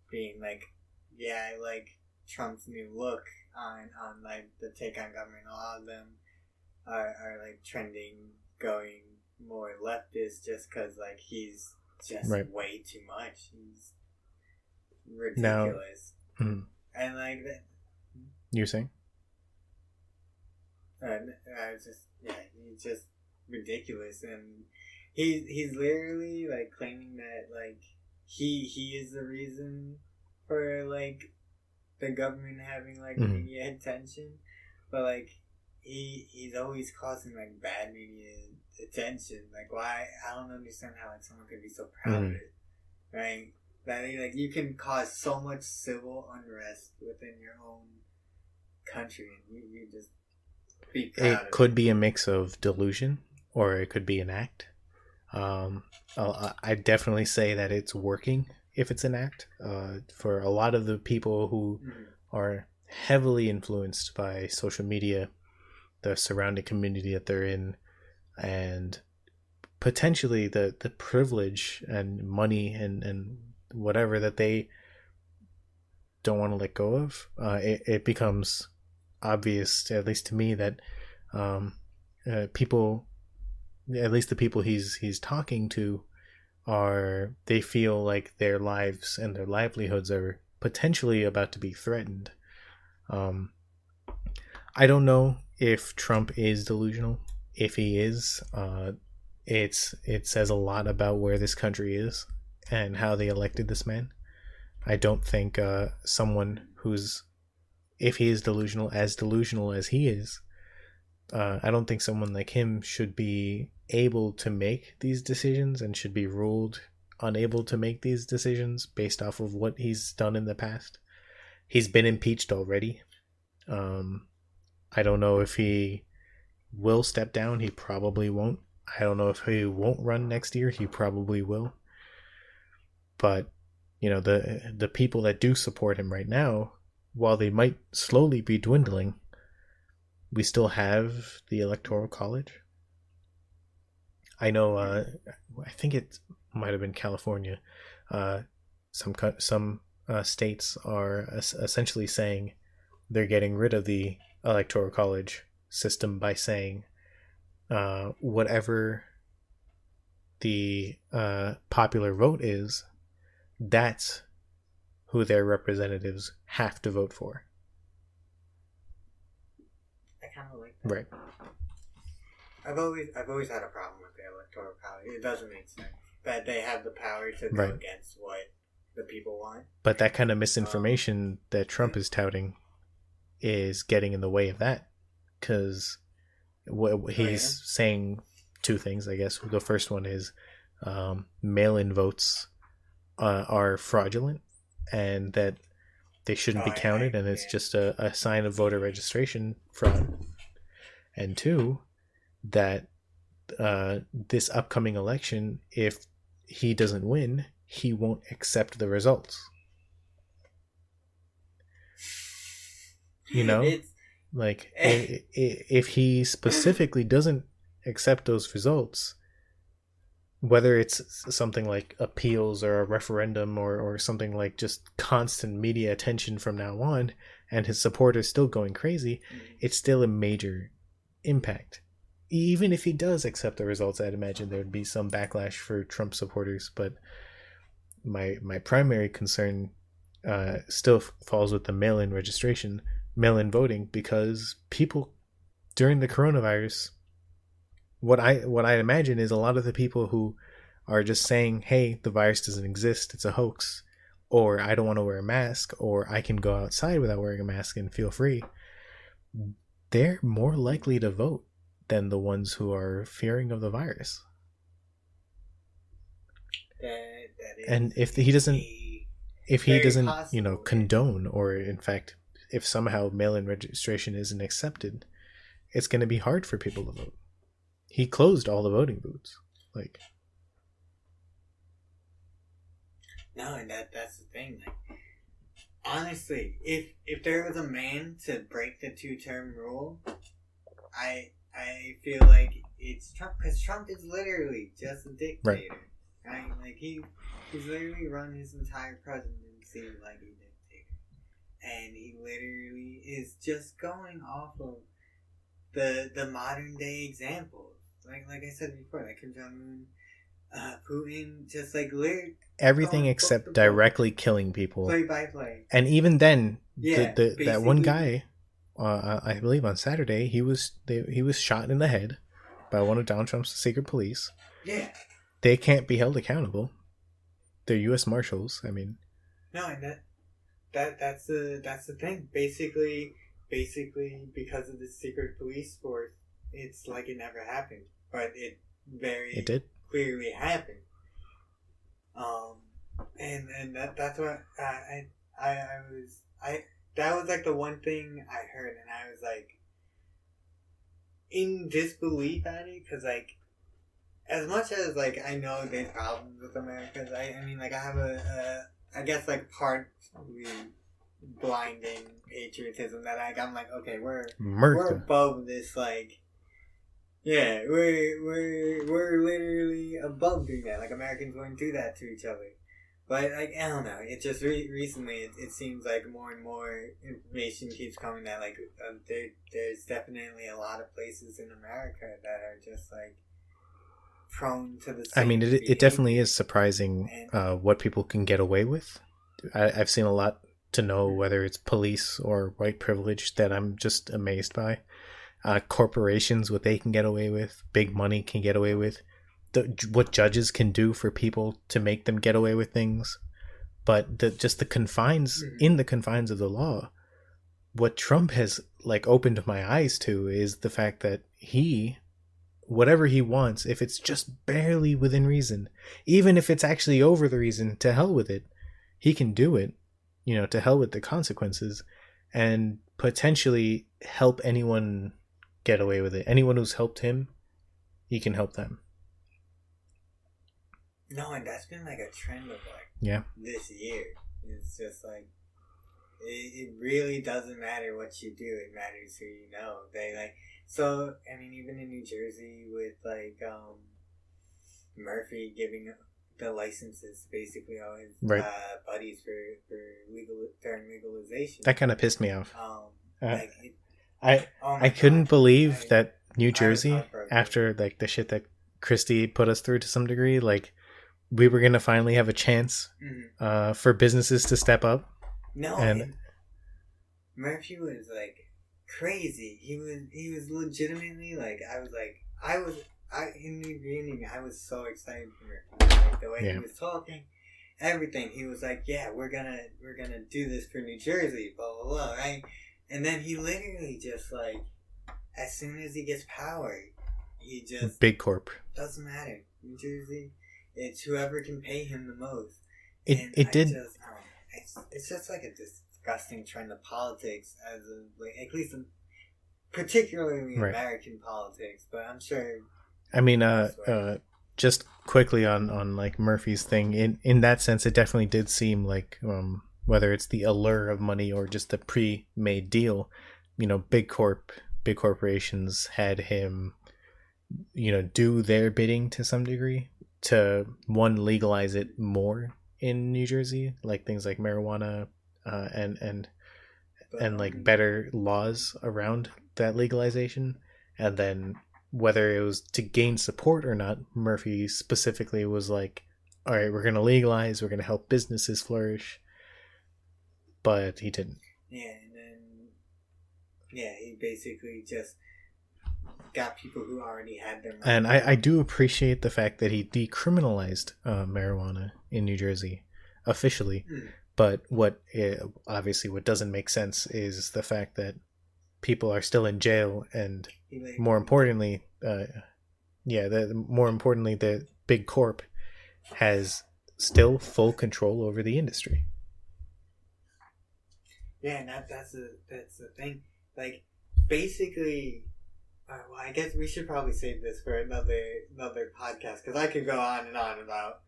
[SPEAKER 2] being like, yeah, I like Trump's new look on like the take on government. A lot of them are like trending, going more leftist just because like he's just way too much. He's ridiculous.
[SPEAKER 1] Now,
[SPEAKER 2] and like that.
[SPEAKER 1] You're saying?
[SPEAKER 2] I was just, he's just ridiculous, and he's literally like claiming that like he is the reason for like the government having like media attention, but like he's always causing like bad media attention. Like, why? I don't understand how like someone could be so proud of it, right? That like you can cause so much civil unrest within your own country, and you just be proud of it.
[SPEAKER 1] It could be a mix of delusion, or it could be an act. I definitely say that it's working if it's an act. For a lot of the people who are heavily influenced by social media, the surrounding community that they're in, and potentially the privilege and money and whatever that they don't want to let go of, it becomes obvious, at least to me, that people, at least the people he's talking to, they feel like their lives and their livelihoods are potentially about to be threatened. I don't know if Trump is delusional. If he is, it says a lot about where this country is and how they elected this man. I don't think someone who's, if he is delusional as he is, I don't think someone like him should be able to make these decisions and should be ruled unable to make these decisions based off of what he's done in the past. He's been impeached already. I don't know if he will step down. He probably won't. I don't know if he won't run next year. He probably will. But, the people that do support him right now, while they might slowly be dwindling, we still have the Electoral College. I know, I think it might have been California. Some states are essentially saying they're getting rid of the Electoral College system by saying whatever the popular vote is, that's who their representatives have to vote for.
[SPEAKER 2] I kind of like that.
[SPEAKER 1] Right.
[SPEAKER 2] I've always had a problem with the Electoral College. It doesn't make sense that they have the power to go against what the people want.
[SPEAKER 1] But that kind of misinformation that Trump is touting is getting in the way of that, because he's saying two things, I guess. The first one is mail-in votes are fraudulent and that they shouldn't be counted, and it's just a sign of voter registration fraud. And two, that this upcoming election, if he doesn't win, he won't accept the results. If he specifically doesn't accept those results, whether it's something like appeals or a referendum or something like just constant media attention from now on, and his supporters still going crazy, it's still a major impact. Even if he does accept the results, I'd imagine there would be some backlash for Trump supporters, but my primary concern still falls with the mail-in registration, mail-in voting, because people during the coronavirus, what I imagine is a lot of the people who are just saying, hey, the virus doesn't exist, it's a hoax, or I don't want to wear a mask, or I can go outside without wearing a mask and feel free, they're more likely to vote than the ones who are fearing of the virus. And if he doesn't condone, or in fact, if somehow mail-in registration isn't accepted, it's going to be hard for people to vote. He closed all the voting booths.
[SPEAKER 2] No, and that's the thing. Like, honestly, if there was a man to break the 2-term rule, I feel like it's Trump, because Trump is literally just a dictator. Right? Like he's literally run his entire presidency like a dictator, and he literally is just going off of the modern day examples. Like I said before, like Kim Jong Un, Putin, just like literally
[SPEAKER 1] everything except directly killing people,
[SPEAKER 2] play by play.
[SPEAKER 1] And even then, that one guy, I believe on Saturday, he was shot in the head by one of Donald Trump's secret police.
[SPEAKER 2] Yeah,
[SPEAKER 1] they can't be held accountable. They're U.S. marshals. I mean,
[SPEAKER 2] no, and that's the thing. Basically, because of the secret police force, it's like it never happened, but it did clearly happen. And that's what I that was like the one thing I heard, and I was like in disbelief at it, because like as much as like I know there's problems with America, I mean like I have I guess like partly blinding patriotism that I'm like, okay, we're above this, like, yeah, we're literally above doing that. Like, Americans wouldn't do that to each other. But like, I don't know, it just recently it seems like more and more information keeps coming that like there's definitely a lot of places in America that are just like prone to the same.
[SPEAKER 1] I mean, it definitely is surprising what people can get away with. I've seen a lot to know whether it's police or white privilege that I'm just amazed by. Corporations, what they can get away with, big money can get away with, what judges can do for people to make them get away with things. But the confines, in the confines of the law, what Trump has like opened my eyes to is the fact that whatever he wants, if it's just barely within reason, even if it's actually over the reason, to hell with it, he can do it. To hell with the consequences, and potentially help anyone get away with it. Anyone who's helped him, he can help them.
[SPEAKER 2] No, and that's been like a trend of like this year. It's just like it really doesn't matter what you do; it matters who you know. They like so. I mean, even in New Jersey with like Murphy giving the licenses basically all his buddies for during legalization.
[SPEAKER 1] That kind of pissed me off. I couldn't believe that New Jersey, after like the shit that Christie put us through to some degree, like we were gonna finally have a chance for businesses to step up.
[SPEAKER 2] No, and Murphy was like crazy. He was legitimately like in the beginning, I was so excited for him. Like, the way he was talking, everything. He was like, "Yeah, we're gonna do this for New Jersey, blah blah blah," right? And then he literally just like, as soon as he gets power, he just
[SPEAKER 1] big corp.
[SPEAKER 2] Doesn't matter. New Jersey, it's whoever can pay him the most. It's just like a disgusting trend of politics, as of like at least particularly American politics. But I'm sure. I mean,
[SPEAKER 1] just quickly on like Murphy's thing, in that sense, it definitely did seem like whether it's the allure of money or just the pre-made deal, big corporations had him, do their bidding to some degree to legalize it more in New Jersey, like things like marijuana, and like better laws around that legalization, and then. Whether it was to gain support or not, Murphy specifically was like, all right, we're going to legalize, we're going to help businesses flourish. But he didn't.
[SPEAKER 2] Yeah, and then, he basically just got people who already had their money.
[SPEAKER 1] And I do appreciate the fact that he decriminalized marijuana in New Jersey officially. But what doesn't make sense is the fact that people are still in jail, and more importantly, the big corp has still full control over the industry.
[SPEAKER 2] Yeah, and that's the thing. Like, basically, well, I guess we should probably save this for another podcast, because I could go on and on about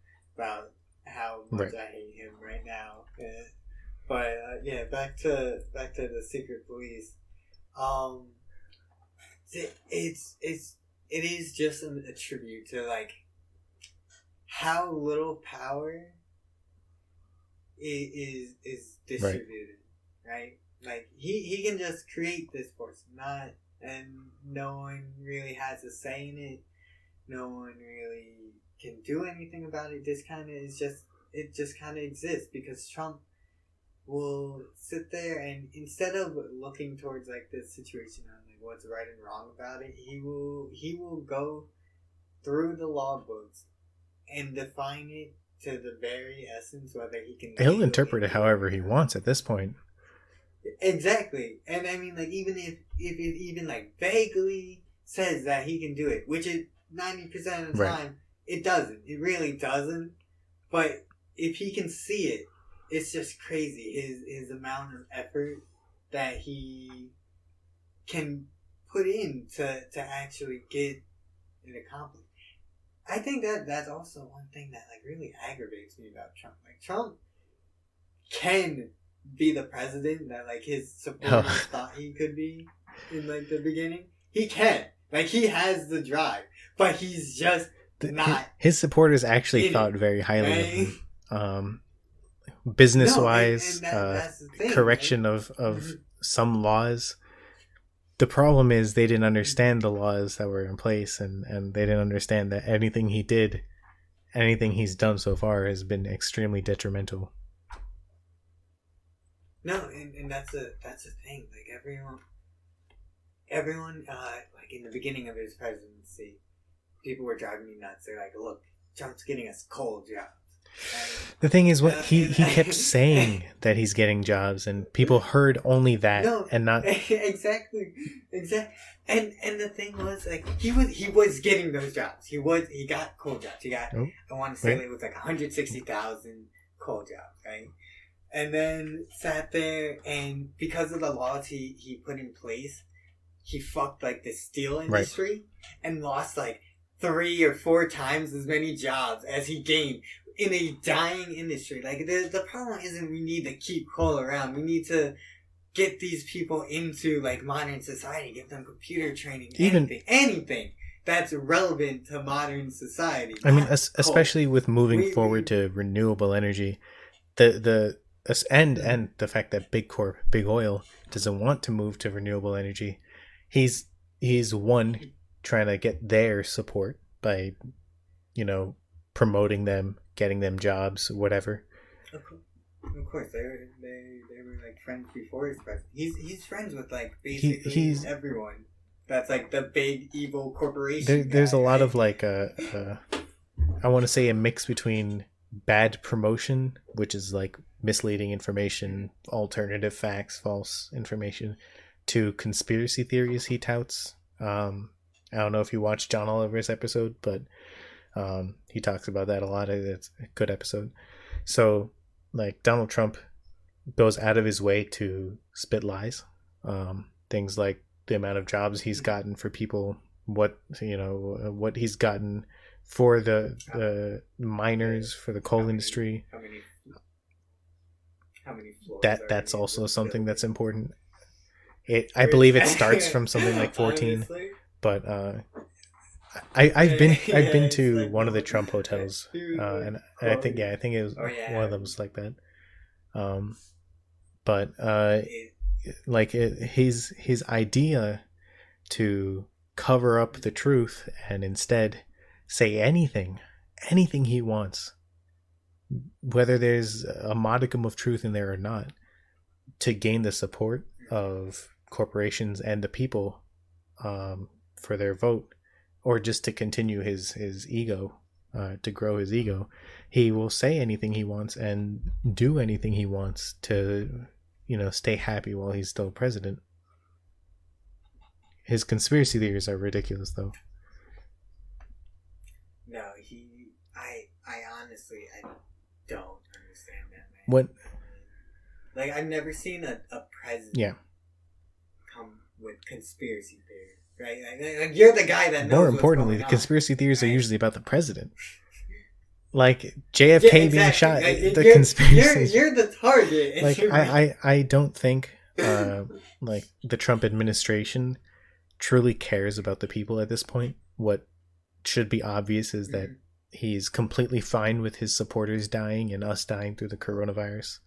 [SPEAKER 2] how much I hate him right now. But back to the secret police. It is just a tribute to like how little power is distributed, right? Like he can just create this force, and no one really has a say in it. No one really can do anything about it. This kind of just kind of exists because Trump will sit there, and instead of looking towards like this situation on like what's right and wrong about it, he will go through the law books and define it to the very essence, whether he can.
[SPEAKER 1] He'll interpret it however he wants at this point.
[SPEAKER 2] Exactly, and I mean, like, even if it even like vaguely says that he can do it, which is 90% of the time, it doesn't. It really doesn't. But if he can see it, it's just crazy. His amount of effort that he can put in to actually get it accomplished. I think that's also one thing that like really aggravates me about Trump. Like, Trump can be the president that like his supporters thought he could be in like the beginning. He can. Like, he has the drive, but he's just not.
[SPEAKER 1] His supporters actually thought very highly of him. Business wise, correction of some laws. The problem is they didn't understand the laws that were in place, and they didn't understand that anything he's done so far has been extremely detrimental.
[SPEAKER 2] No, and that's the thing. Like, everyone, like in the beginning of his presidency, people were driving me nuts. They're like, "Look, Trump's getting us coal jobs."
[SPEAKER 1] The thing is, what he kept saying that he's getting jobs, and people heard only that, and not
[SPEAKER 2] exactly. And the thing was, like, he was getting those jobs. He got coal jobs. He got I want to say it was like 160,000 coal jobs, right? And then sat there, and because of the laws he put in place, he fucked like the steel industry and lost like 3 or 4 times as many jobs as he gained in a dying industry. Like, the problem isn't we need to keep coal around. We need to get these people into like modern society, give them computer training, anything that's relevant to modern society.
[SPEAKER 1] I mean, especially with moving forward to renewable energy, and the fact that big oil doesn't want to move to renewable energy. He's one trying to get their support by, promoting them, getting them jobs, whatever.
[SPEAKER 2] Of course, they were like friends before his president. He's friends with like basically everyone. That's like the big evil corporation.
[SPEAKER 1] There's a lot of like I want to say a mix between bad promotion, which is like misleading information, alternative facts, false information, to conspiracy theories he touts. I don't know if you watched John Oliver's episode, but he talks about that a lot. It's a good episode. So, like, Donald Trump goes out of his way to spit lies. Things like the amount of jobs he's gotten for people, what he's gotten for the miners, for the coal industry.
[SPEAKER 2] How many floors
[SPEAKER 1] that's also something that's important. I believe it starts from something like 14, honestly. But I've been to one of the Trump hotels, and I think it was one of them was like that. But like his idea to cover up the truth and instead say anything he wants whether there's a modicum of truth in there or not, to gain the support of corporations and the people for their vote, or just to continue his ego, to grow his ego, he will say anything he wants and do anything he wants to, stay happy while he's still president. His conspiracy theories are ridiculous, though.
[SPEAKER 2] No, I honestly, I don't understand that, man.
[SPEAKER 1] What?
[SPEAKER 2] Like, I've never seen a president come with conspiracy theories, right? Like, you're the guy that knows. More importantly,
[SPEAKER 1] the conspiracy theories are usually about the president. Like JFK being shot, the conspiracy.
[SPEAKER 2] You're the target.
[SPEAKER 1] Like I don't think like the Trump administration truly cares about the people at this point. What should be obvious is that he's completely fine with his supporters dying and us dying through the coronavirus.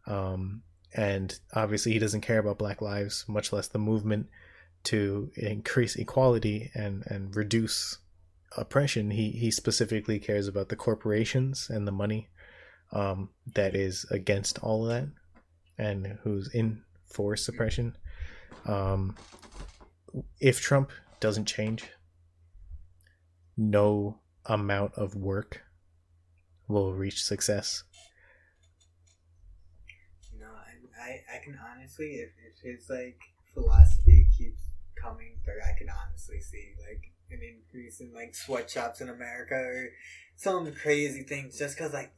[SPEAKER 1] And obviously he doesn't care about Black lives, much less the movement to increase equality and reduce oppression. He specifically cares about the corporations and the money that is against all of that and who's in for suppression. If Trump doesn't change, no amount of work will reach success.
[SPEAKER 2] No, I can honestly, if his like philosophy keeps coming through, I can honestly see like an increase in like sweatshops in America or some crazy things, just because like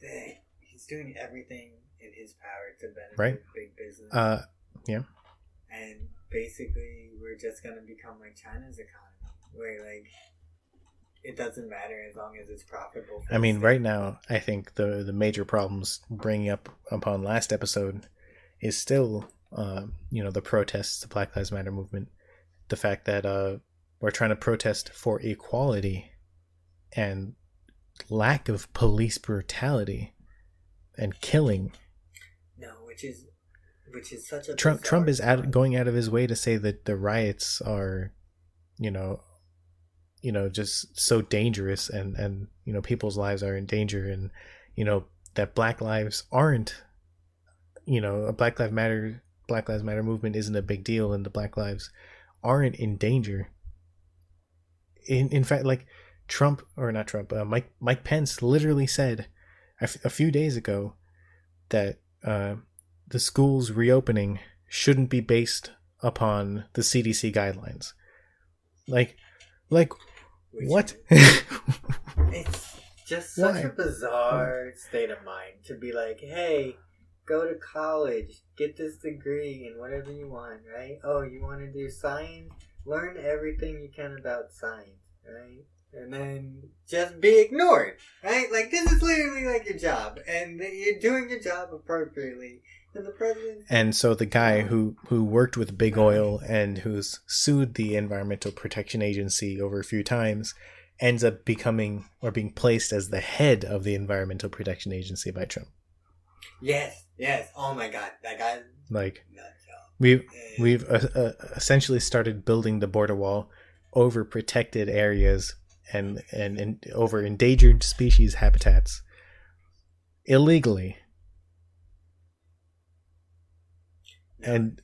[SPEAKER 2] he's doing everything in his power to benefit big business.
[SPEAKER 1] Yeah.
[SPEAKER 2] And basically, we're just gonna become like China's economy, where like it doesn't matter as long as it's profitable.
[SPEAKER 1] I mean, right now, I think the major problems bringing up upon last episode is still, the protests, the Black Lives Matter movement, the fact that we're trying to protest for equality and lack of police brutality and killing.
[SPEAKER 2] No, which is such a
[SPEAKER 1] Trump is going out of his way to say that the riots are, just so dangerous and people's lives are in danger, and that Black lives aren't, a Black Lives Matter movement isn't a big deal, and the Black lives aren't in danger. In fact, like Mike Pence literally said a few days ago that the schools reopening shouldn't be based upon the CDC guidelines. Like what?
[SPEAKER 2] It's just such a bizarre state of mind to be like, hey, go to college, get this degree in whatever you want, right? Oh, you want to do science? Learn everything you can about science, right? And then just be ignored, right? Like, this is literally like your job, and you're doing your job appropriately. And the president. And
[SPEAKER 1] so the guy who worked with Big Oil and who's sued the Environmental Protection Agency over a few times ends up becoming or being placed as the head of the Environmental Protection Agency by Trump.
[SPEAKER 2] Yes. Oh my God, that guy.
[SPEAKER 1] Like, we've essentially started building the border wall over protected areas and over endangered species habitats illegally. And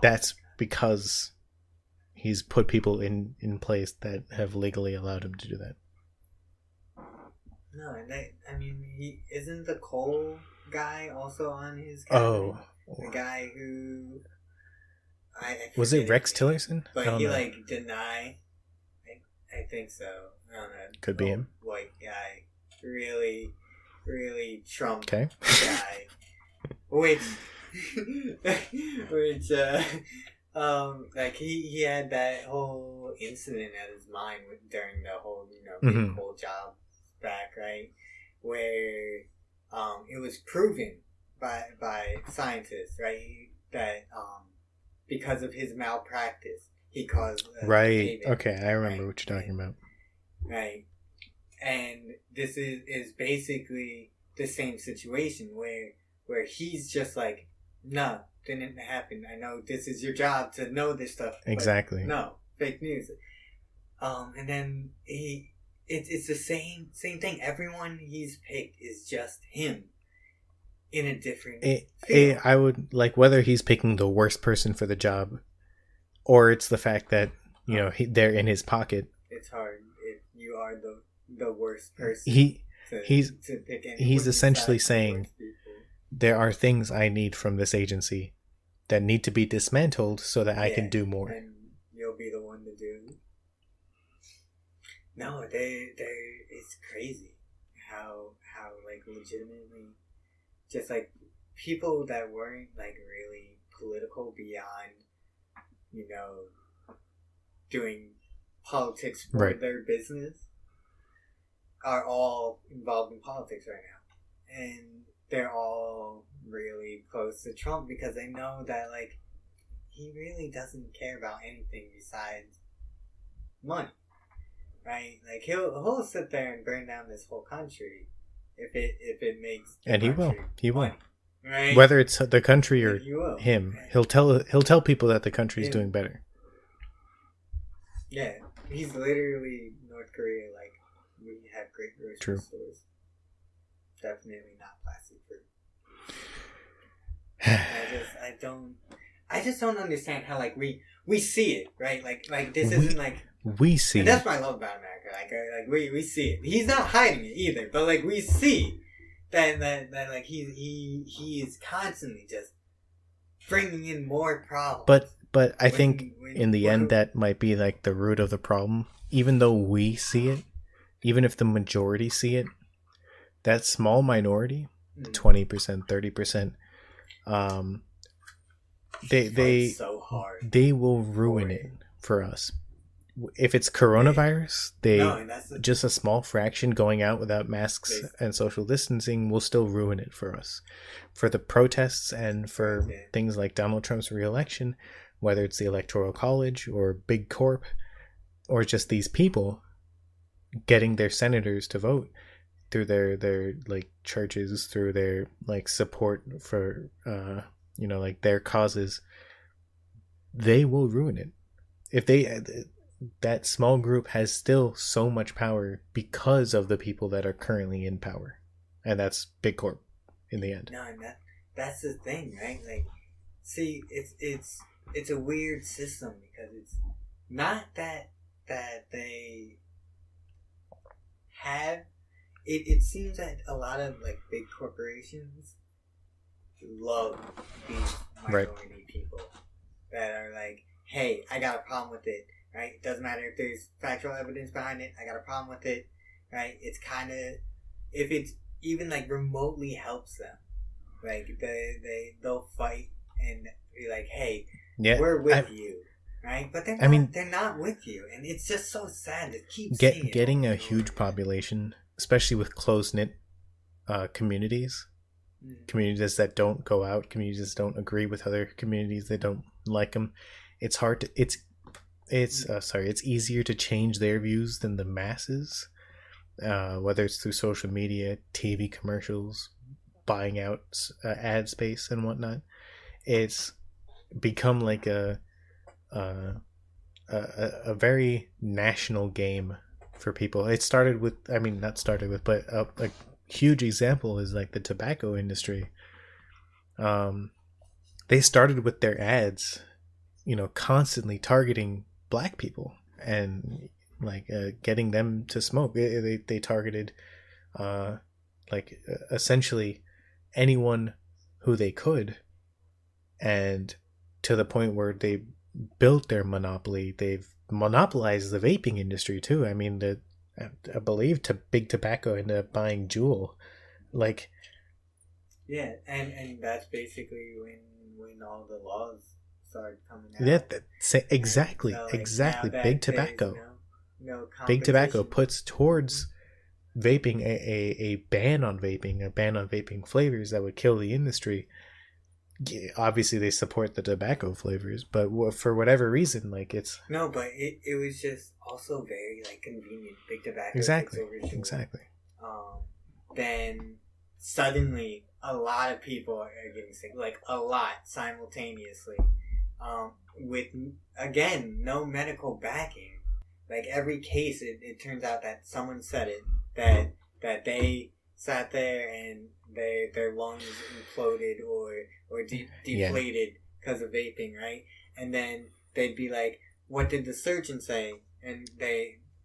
[SPEAKER 1] that's because he's put people in place that have legally allowed him to do that.
[SPEAKER 2] No, and he isn't the coal guy also on his cabinet? The guy who I
[SPEAKER 1] was it Rex Tillerson?
[SPEAKER 2] But he like denied. I think so. I don't know.
[SPEAKER 1] Could be him.
[SPEAKER 2] White guy, really, really Trump
[SPEAKER 1] guy,
[SPEAKER 2] which like he had that whole incident at his mind during the whole big coal job back, right, where it was proven by scientists, right, that because of his malpractice he caused
[SPEAKER 1] right payment, okay I remember what you're talking about,
[SPEAKER 2] right. And this is basically the same situation where he's just like, no, didn't happen. I know this is your job to know this stuff.
[SPEAKER 1] Exactly.
[SPEAKER 2] No, fake news. And then he it's the same thing. Everyone he's picked is just him in a different field.
[SPEAKER 1] I would like whether he's picking the worst person for the job, or it's the fact that they're in his pocket.
[SPEAKER 2] It's hard if you are the worst person.
[SPEAKER 1] He's
[SPEAKER 2] to
[SPEAKER 1] essentially saying there are things I need from this agency that need to be dismantled so that I can do more.
[SPEAKER 2] And you'll be the one to do. No, it's crazy how like legitimately just like people that weren't like really political beyond doing politics for their business are all involved in politics right now, and they're all really close to Trump because they know that like he really doesn't care about anything besides money, right? Like he'll sit there and burn down this whole country if it makes
[SPEAKER 1] and he will
[SPEAKER 2] money, right?
[SPEAKER 1] Whether it's the country or him, he'll tell people that the country's doing better.
[SPEAKER 2] Yeah, he's literally North Korea. Like, we have great grocery stores. Definitely not plastic free. I just don't understand how like we see it, right? Like this isn't like
[SPEAKER 1] we see.
[SPEAKER 2] And that's what I love about America. Like we see it. He's not hiding it either, but like we see that like he is constantly just bringing in more problems.
[SPEAKER 1] But I think in the end that might be like the root of the problem. Even though we see it, even if the majority see it, that small minority, 20%, 30%, they will ruin it for us. If it's coronavirus, just a small fraction going out without masks and social distancing will still ruin it for us. For the protests and for things like Donald Trump's re-election, whether it's the Electoral College or Big Corp or just these people getting their senators to vote through their like churches, through their like support for like their causes, they will ruin it. If that small group has still so much power because of the people that are currently in power, and that's Big Corp in the end.
[SPEAKER 2] No, and that's the thing, right? Like, see, it's a weird system because it's not that they have it seems that a lot of like big corporations love these minority people that are like, hey, I got a problem with it, right? It doesn't matter if there's factual evidence behind it, I got a problem with it, right? It's kind of, if it's even like remotely helps them, like they'll fight and be like, hey, we're with you, right? But they're not with you, and it's just so sad to keep seeing
[SPEAKER 1] getting a huge population, especially with close-knit communities that don't go out, communities that don't agree with other communities, they don't like them. It's hard to it's easier to change their views than the masses, whether it's through social media, TV commercials, buying out ad space and whatnot. It's become like a very national game for people. It started with, but a huge example is like the tobacco industry. They started with their ads, constantly targeting black people and like getting them to smoke. They targeted essentially anyone who they could, and to the point where they built their monopoly. They've monopolized the vaping industry too. I mean, I believe Big Tobacco ended up buying Juul. Like,
[SPEAKER 2] yeah, and that's basically when all the laws started coming out.
[SPEAKER 1] Yeah, exactly. Big Tobacco. Big Tobacco puts towards vaping a ban on vaping flavors that would kill the industry. Obviously they support the tobacco flavors, but for whatever reason, like it's
[SPEAKER 2] but it was just also very like convenient. Big Tobacco
[SPEAKER 1] exactly.
[SPEAKER 2] Then suddenly a lot of people are getting sick, like a lot simultaneously, with again no medical backing, like every case, it turns out that someone said it, that they sat there and their lungs imploded or deflated because of vaping, right? And then they'd be like, "What did the surgeon say?" And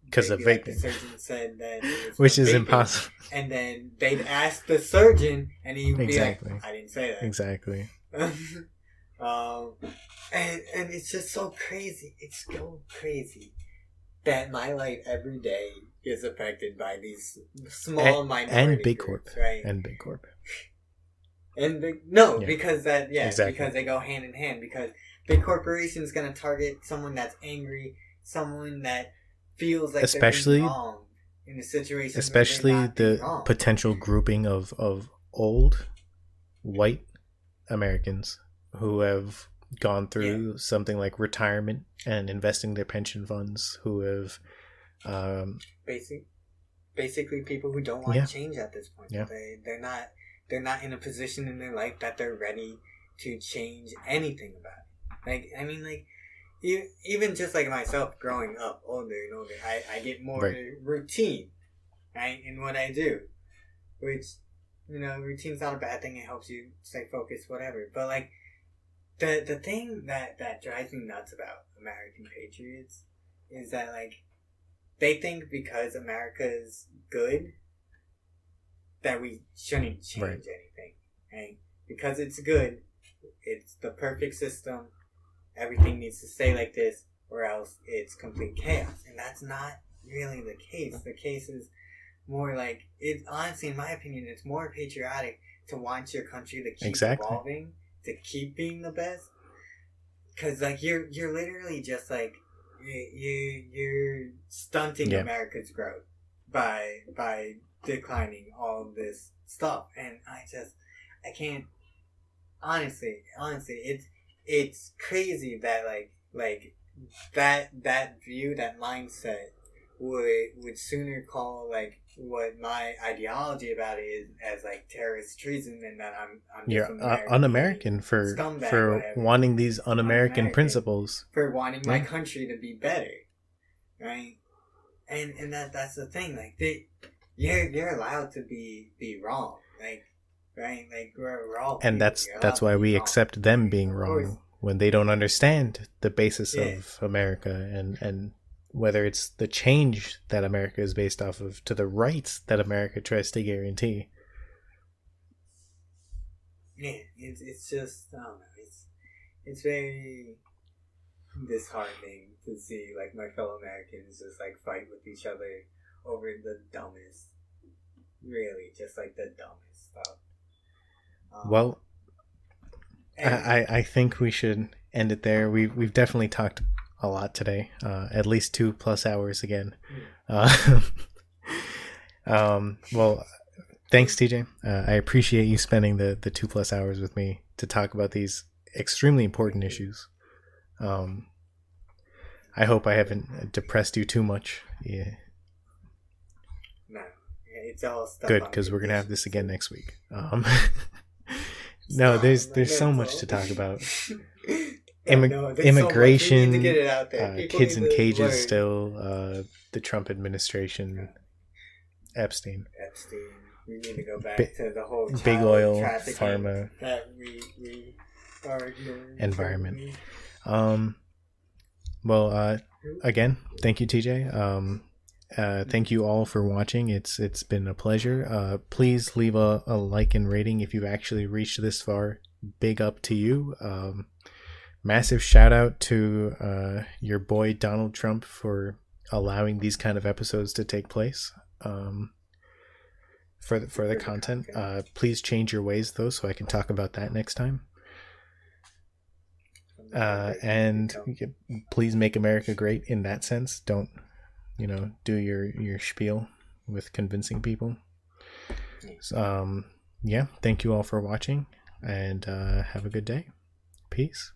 [SPEAKER 1] because of vaping.
[SPEAKER 2] Like, the surgeon said that it was
[SPEAKER 1] which is
[SPEAKER 2] vaping.
[SPEAKER 1] Impossible.
[SPEAKER 2] And then they'd ask the surgeon, and he'd be
[SPEAKER 1] Exactly.
[SPEAKER 2] like, "I didn't say that."
[SPEAKER 1] Exactly.
[SPEAKER 2] And it's just so crazy. It's so crazy that my life every day is affected by these small minority
[SPEAKER 1] and big
[SPEAKER 2] groups,
[SPEAKER 1] corp,
[SPEAKER 2] right?
[SPEAKER 1] And big corp.
[SPEAKER 2] And because
[SPEAKER 1] exactly.
[SPEAKER 2] because they go hand in hand. Because big corporation is going to target someone that's angry, someone that feels like
[SPEAKER 1] especially
[SPEAKER 2] they're being wrong in a situation.
[SPEAKER 1] Especially the potential grouping of old white Americans who have gone through something like retirement and investing their pension funds, who have
[SPEAKER 2] basically people who don't want change at this point.
[SPEAKER 1] Yeah.
[SPEAKER 2] They're not in a position in their life that they're ready to change anything about it. Like, I mean, like, even just like myself growing up older and older, I get more routine, right, in what I do, which, you know, routine's not a bad thing. It helps you stay focused, whatever. But like, the thing that drives me nuts about American patriots is that, like, they think because America's good that we shouldn't change anything, right? Because it's good, it's the perfect system, everything needs to stay like this, or else it's complete chaos. And that's not really the case. The case is more like, it honestly, in my opinion, it's more patriotic to want your country to keep evolving, to keep being the best. Because, like, you're literally just like, you're stunting America's growth by declining all of this stuff. And I can't, honestly, it's crazy that like that view, that mindset would sooner call, like, what my ideology about it is as, like, terrorist treason, and that I'm
[SPEAKER 1] just un-American for wanting these un-American principles,
[SPEAKER 2] for wanting my country to be better, right? And that's the thing, like, you're allowed to be wrong, like, right? Like, we're all people.
[SPEAKER 1] And that's why we accept them being wrong when they don't understand the basis of America and whether it's the change that America is based off of to the rights that America tries to guarantee.
[SPEAKER 2] Yeah, it's just, I don't know, it's very disheartening to see, like, my fellow Americans just, like, fight with each other over the dumbest, really, just, like, the dumbest stuff.
[SPEAKER 1] Well, I think we should end it there. We've definitely talked a lot today, at least 2+ hours again. Well, thanks, TJ. I appreciate you spending the 2+ hours with me to talk about these extremely important issues. I hope I haven't depressed you too much. Yeah.
[SPEAKER 2] No, it's all stuff.
[SPEAKER 1] Good, because we're gonna have this again next week. No, there's so much to talk about. Immigration,
[SPEAKER 2] so to get it out there.
[SPEAKER 1] Kids in cages still, the Trump administration, Epstein.
[SPEAKER 2] We need to go back to the whole
[SPEAKER 1] big oil, pharma,
[SPEAKER 2] that we are ignoring.
[SPEAKER 1] Environment. Well, again, thank you, TJ. Thank you all for watching. It's been a pleasure. Please leave a like and rating if you've actually reached this far. Big up to you. Massive shout out to your boy Donald Trump for allowing these kind of episodes to take place. For the content. Please change your ways though, so I can talk about that next time. And please make America great in that sense. Don't, do your spiel with convincing people. So, thank you all for watching, and have a good day. Peace.